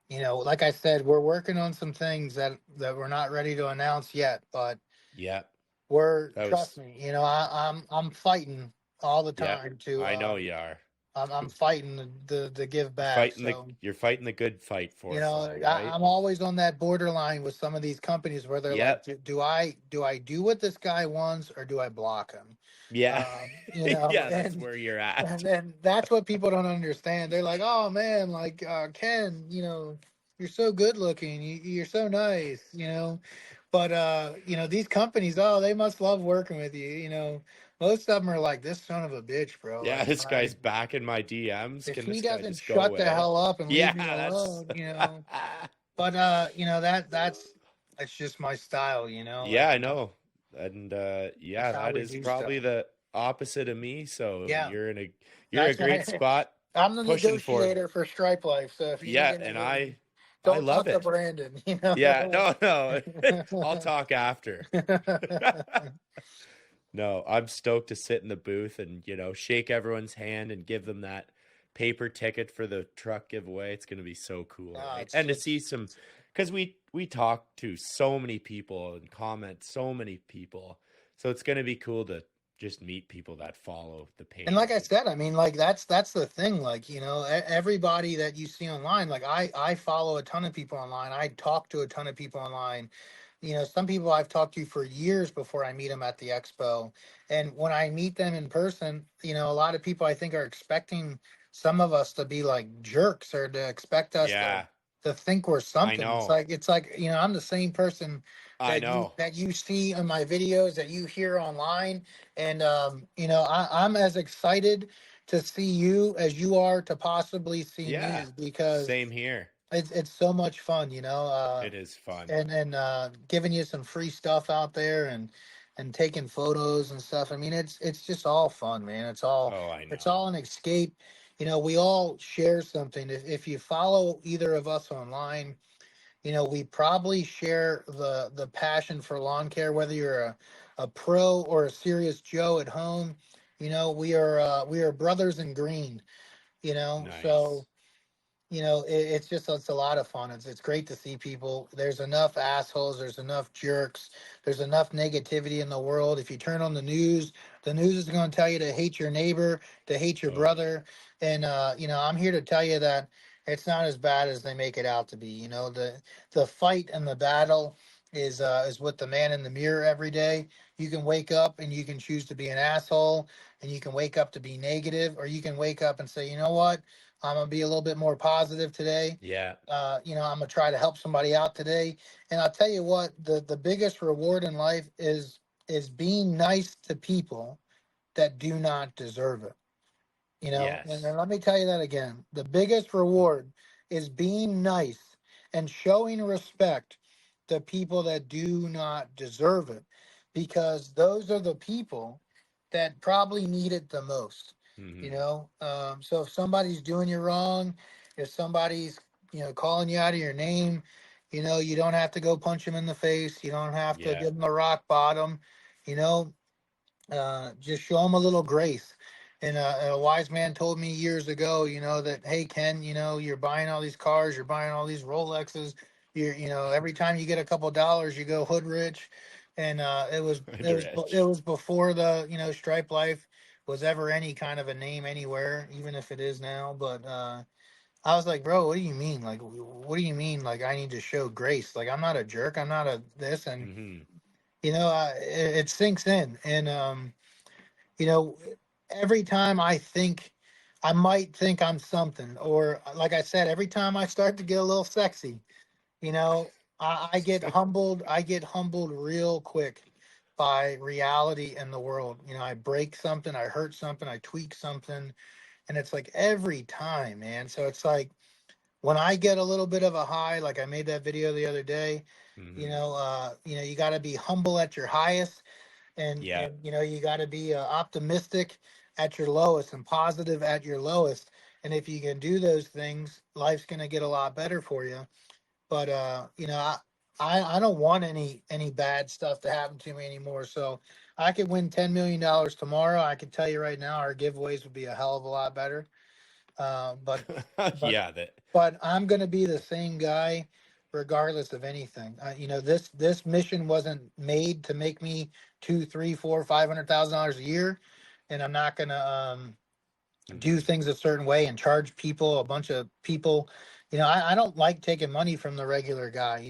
you know, like I said, we're working on some things that we're not ready to announce yet, but yeah, trust me, you know, I'm fighting all the yeah, time to I know you are. I'm fighting to give back. You're fighting the good fight for You us, know, all, right? I'm always on that borderline with some of these companies where they're Yep. like, do I do what this guy wants or do I block him? Yeah. You know, Yeah, that's where you're at. and then that's what people don't understand. They're like, oh man, like Ken, you know, you're so good looking, you're so nice, you know. But you know, these companies, oh, they must love working with you, you know. Most of them are like, this son of a bitch, bro. Yeah, Like, this guy's back in my DMs. if Can he this guy doesn't just go shut away? the hell up and Yeah, leave me alone, you know. But you know, that's just my style, you know. Yeah, like, I know. And That's how that we is do probably stuff. the opposite of me. So Yeah. you're in a That's great right. spot. I'm the pushing for- negotiator for Stripe Life. So if you Yeah, need and anything, I don't love talk to it. Brandon, you know. Yeah, no. I'll talk after. No, I'm stoked to sit in the booth and, you know, shake everyone's hand and give them that paper ticket for the truck giveaway. It's going to be so cool. Right? it's And to just- see some, because we talk to so many people and comment so many people. So it's going to be cool to just meet people that follow the page. And like I said, I mean, like that's the thing. Like, you know, everybody that you see online, like I follow a ton of people online. I talk to a ton of people online. You know, some people I've talked to for years before I meet them at the expo. And when I meet them in person, you know, a lot of people I think are expecting some of us to be like jerks or to expect us to think we're something. know. It's like, you know, I'm the same person I know. that you see in my videos that you hear online. And you know, I'm as excited to see you as you are to possibly see me because Same here. it's so much fun, It is fun. and giving you some free stuff out there and taking photos and stuff. I mean, it's just all fun, man. Oh, I It's know. all an escape. We all share something. If you follow either of us online, we probably share the passion for lawn care, whether you're a pro or a serious Joe at home. We are brothers in green, Nice. so it's a lot of fun. It's great to see people. There's enough assholes. There's enough jerks. There's enough negativity in the world. If you turn on the news is going to tell you to hate your neighbor, to hate your Oh, yeah. brother. And I'm here to tell you that it's not as bad as they make it out to be. The fight and the battle is with the man in the mirror every day. You can wake up and you can choose to be an asshole, and you can wake up to be negative, or you can wake up and say, you know what? I'm gonna be a little bit more positive today. Yeah. I'm gonna try to help somebody out today. And I'll tell you what, the biggest reward in life is being nice to people that do not deserve it. And Yes. let me tell you that again. The biggest reward is being nice and showing respect to people that do not deserve it, because those are the people that probably need it the most. Hmm. So if somebody's doing you wrong, if somebody's calling you out of your name, you don't have to go punch them in the face. You don't have to Yeah. give them a rock bottom. You know, just show them a little grace. And a wise man told me years ago, that, hey, Ken, you're buying all these cars, you're buying all these Rolexes. Every time you get a couple dollars, you go hood rich. And it Rich. was before the Stripe Life was ever any kind of a name anywhere, even if it is now. But I was like, bro, what do you mean? Like, what do you mean? Like, I need to show grace? Like, I'm not a jerk. I'm not a this, and Hmm. it sinks in. And you know, every time I might think I'm something, or like I said, every time I start to get a little sexy, you know, I get humbled. I get humbled real quick by reality in the world. I break something, I hurt something, I tweak something, and it's like every time, man. So it's like when I get a little bit of a high, like I made that video the other day, Hmm. you got to be humble at your highest, Yeah. and you got to be optimistic at your lowest and positive at your lowest. And if you can do those things, life's going to get a lot better for you. But I don't want any bad stuff to happen to me anymore. So I could win $10 million tomorrow. I can tell you right now, our giveaways would be a hell of a lot better. Uh, but but Yeah. That. but I'm going to be the same guy regardless of anything. This mission wasn't made to make me two, three, four, $500,000 a year, and I'm not going to do Hmm. things a certain way and charge people, a bunch of people. I don't like taking money from the regular guy.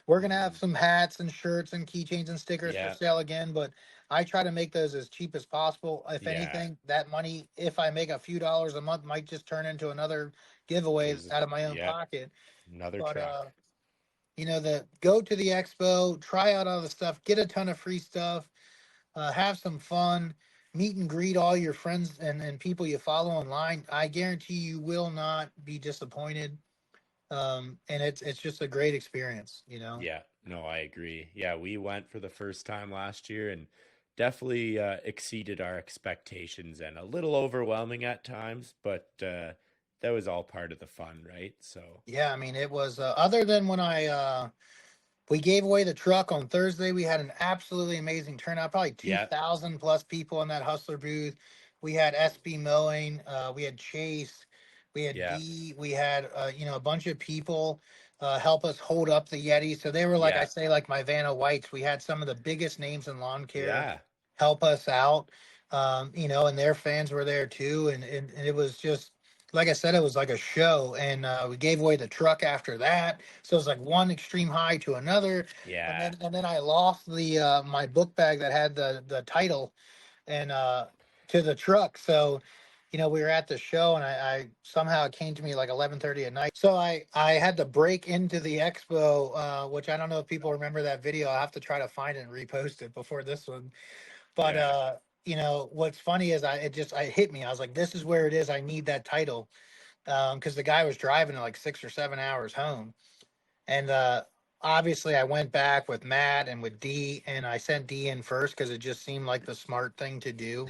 We're gonna have Hmm. some hats and shirts and keychains and stickers for Yeah. sale again, but I try to make those as cheap as possible. If Yeah. anything, that money, if I make a few dollars a month, might just turn into another giveaway Gives. out of my own Yep. pocket. Another But truck. the go to the expo, try out all the stuff, get a ton of free stuff, have some fun, meet and greet all your friends and people you follow online. I guarantee you will not be disappointed. And it's just a great experience. Yeah. No, I agree. Yeah, we went for the first time last year and definitely exceeded our expectations and a little overwhelming at times, but that was all part of the fun, right? So, Yeah, I mean, it was other than when we gave away the truck on Thursday. We had an absolutely amazing turnout, probably yeah, 2,000 plus people in that Hustler booth. We had SB Mowing, we had Chase, we had yeah, D, we had a bunch of people help us hold up the Yeti. So they were like I yeah, say, like my Vanna Whites. We had some of the biggest names in lawn care yeah. help us out. And their fans were there too, and it was just like I said, it was like a show, and we gave away the truck after that. So it was like one extreme high to another, and Yeah. then I lost the my book bag that had the title and to the truck. So we were at the show, and I somehow it came to me like 11:30 at night. So I had to break into the expo, which I don't know if people remember that video. I'll have to try to find it and repost it before this one. But Yeah. what's funny is it hit me. I was like, this is where it is. I need that title because the guy was driving like 6 or 7 hours home. And obviously, I went back with Matt and with D, and I sent D in first because it just seemed like the smart thing to do,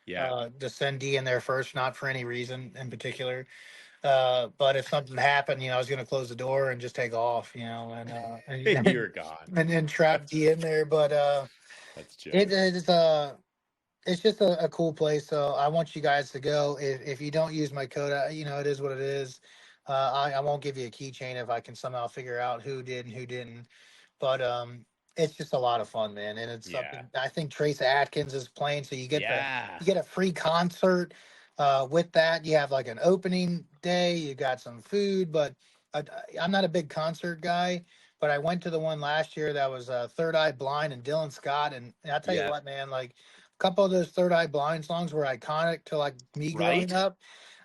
Yeah. to send D in there first, not for any reason in particular. But if something happened, I was going to close the door and just take off, And and you're gone. and then trap D in there. But That's it jokes. is it's just a cool place. So I want you guys to go. If you don't use my code, it is what it is. I won't give you a keychain if I can somehow figure out who did and who didn't. But it's just a lot of fun, man. And it's Yeah. something I think Trace Atkins is playing, so Yeah. you get a free concert. With that, you have like an opening day. You got some food, but I'm not a big concert guy. But I went to the one last year that was Third Eye Blind and Dylan Scott, and I'll tell you Yeah. what, man, like a couple of those Third Eye Blind songs were iconic to like me growing Right? up.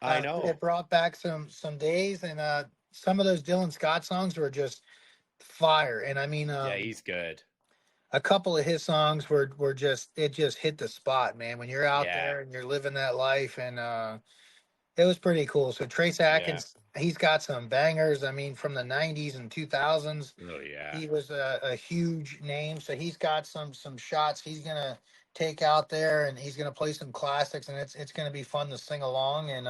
I know. It brought back some days, and some of those Dylan Scott songs were just fire. And I mean, Yeah, he's good. a couple of his songs were just it just hit the spot, man. When you're out Yeah. there and you're living that life, and it was pretty cool. So Trace Yeah. Atkins, he's got some bangers. I mean, from the '90s and 2000s, Oh yeah. he was a huge name. So he's got some shots he's gonna take out there, and he's gonna play some classics, and it's gonna be fun to sing along, and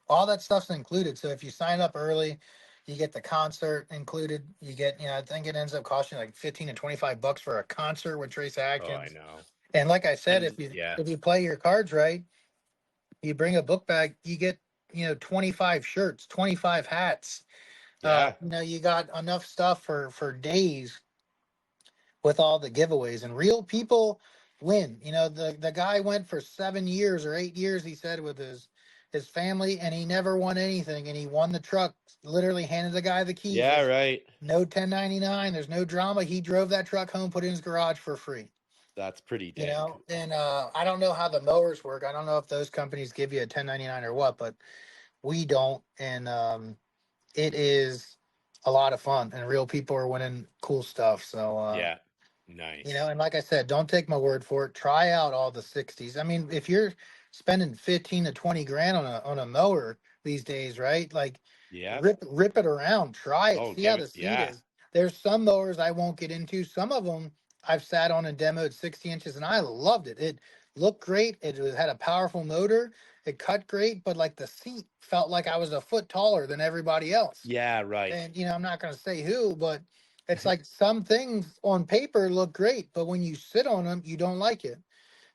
all that stuff's included. So if you sign up early, you get the concert included. You get, I think it ends up costing like 15 to 25 bucks for a concert with Trace Oh, I Atkins. know. And like I said, And yeah. if you play your cards right, you bring a book bag, you get 25 shirts, 25 hats. Yeah. You got enough stuff for days with all the giveaways, and real people win. The guy went for 7 years or 8 years, he said, with his family, and he never won anything, and he won the truck. Literally handed the guy the keys. Yeah, There's right. no 1099. There's no drama. He drove that truck home, put it in his garage for free. That's pretty dang cool. And I don't know how the mowers work. I don't know if those companies give you a 1099 or what, but we don't. And it is a lot of fun, and real people are winning cool stuff. So Yeah. Nice. and like I said, don't take my word for it. Try out all the 60s. I mean, if you're spending 15 to 20 grand on a mower these days, right? Like, Yeah. rip it around, try it, Oh, see how give the it. seat Yeah. is. There's some mowers I won't get into. Some of them I've sat on and demoed 60 inches, and I loved it. It looked great. Had a powerful motor. It cut great, but like the seat felt like I was a foot taller than everybody else. Yeah, right. And I'm not going to say who, but it's like some things on paper look great, but when you sit on them, you don't like it.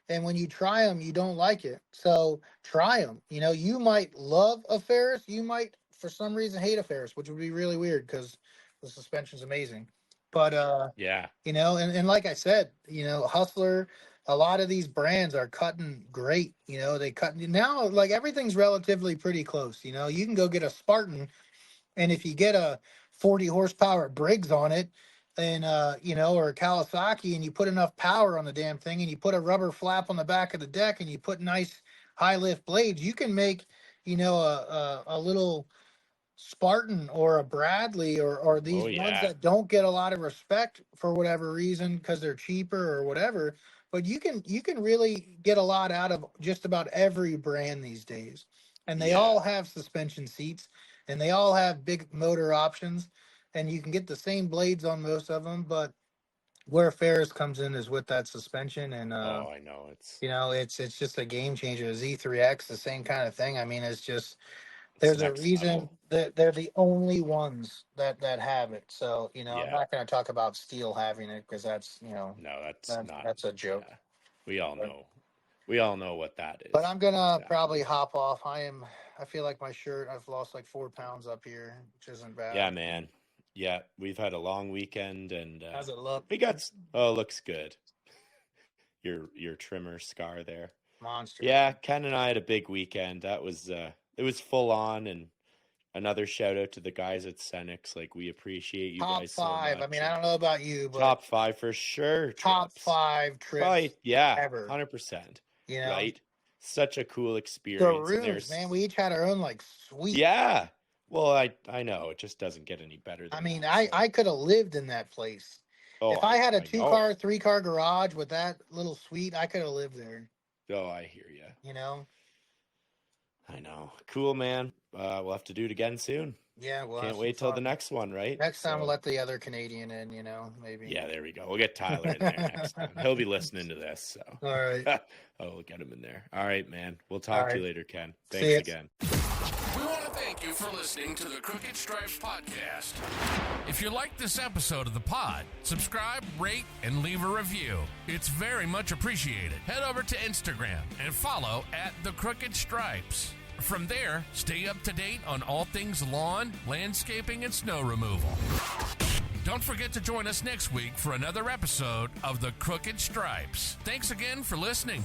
And when you try them, you don't like it. So try them. You might love a Ferris. You might, for some reason, hate a Ferris, which would be really weird because the suspension's amazing. But Yeah. and like I said, Hustler, a lot of these brands are cutting great. They cut now, like everything's relatively pretty close. You can go get a Spartan, and if you get a 40 horsepower Briggs on it, and or a Kawasaki, and you put enough power on the damn thing, and you put a rubber flap on the back of the deck, and you put nice high lift blades, you can make a little Spartan or a Bradley or these Oh ones yeah. that don't get a lot of respect for whatever reason because they're cheaper or whatever. But you can really get a lot out of just about every brand these days, and they Yeah. all have suspension seats, and they all have big motor options, and you can get the same blades on most of them. But where Ferris comes in is with that suspension, and Oh, I know. It's it's just a game changer. The Z3X, the same kind of thing. I mean, it's just there's a next reason level. that they're the only ones that have it. So I'm Yeah. not going to talk about steel having it because that's No, that's not. that's a joke. Yeah. We all But- know. We all know what that is. But I'm gonna Exactly. probably hop off. I feel like my shirt. I've lost like 4 pounds up here, which isn't bad. Yeah, man. Yeah, we've had a long weekend, and How's it look? we got. Oh, looks good. Your trimmer scar there. Monster. Yeah, Ken and I had a big weekend. That was it was full on, and another shout out to the guys at Senex. Like, we appreciate you Top guys 5. so much. I mean, I don't know about you, but top 5 for sure. top trips. 5 trips. Right? Yeah, ever. 100%. You know, Right? Such a cool the experience. and rooms, man. We each had our own like suite. Yeah. Well, I know it just doesn't get any better than I mean, that, so. I could have lived in that place. Oh, If I had a know. 2-car, 3-car garage with that little suite, I could have lived there. Oh, I hear you. You know, I know. Cool, man. We'll have to do it again soon. Yeah, well, Can't wait till the next one, right? Next time we'll let the other Canadian in, maybe. Yeah, there we go. We'll get Tyler in there next time. He'll be listening to this. So. All right. We'll get him in there. All right, man. We'll talk to you later, Ken. Thanks again. We want to thank you for listening to the Crooked Stripes podcast. If you liked this episode of the pod, subscribe, rate, and leave a review. It's very much appreciated. Head over to Instagram and follow @The Crooked Stripes. From there, stay up to date on all things lawn, landscaping, and snow removal. Don't forget to join us next week for another episode of The Crooked Stripes. Thanks again for listening.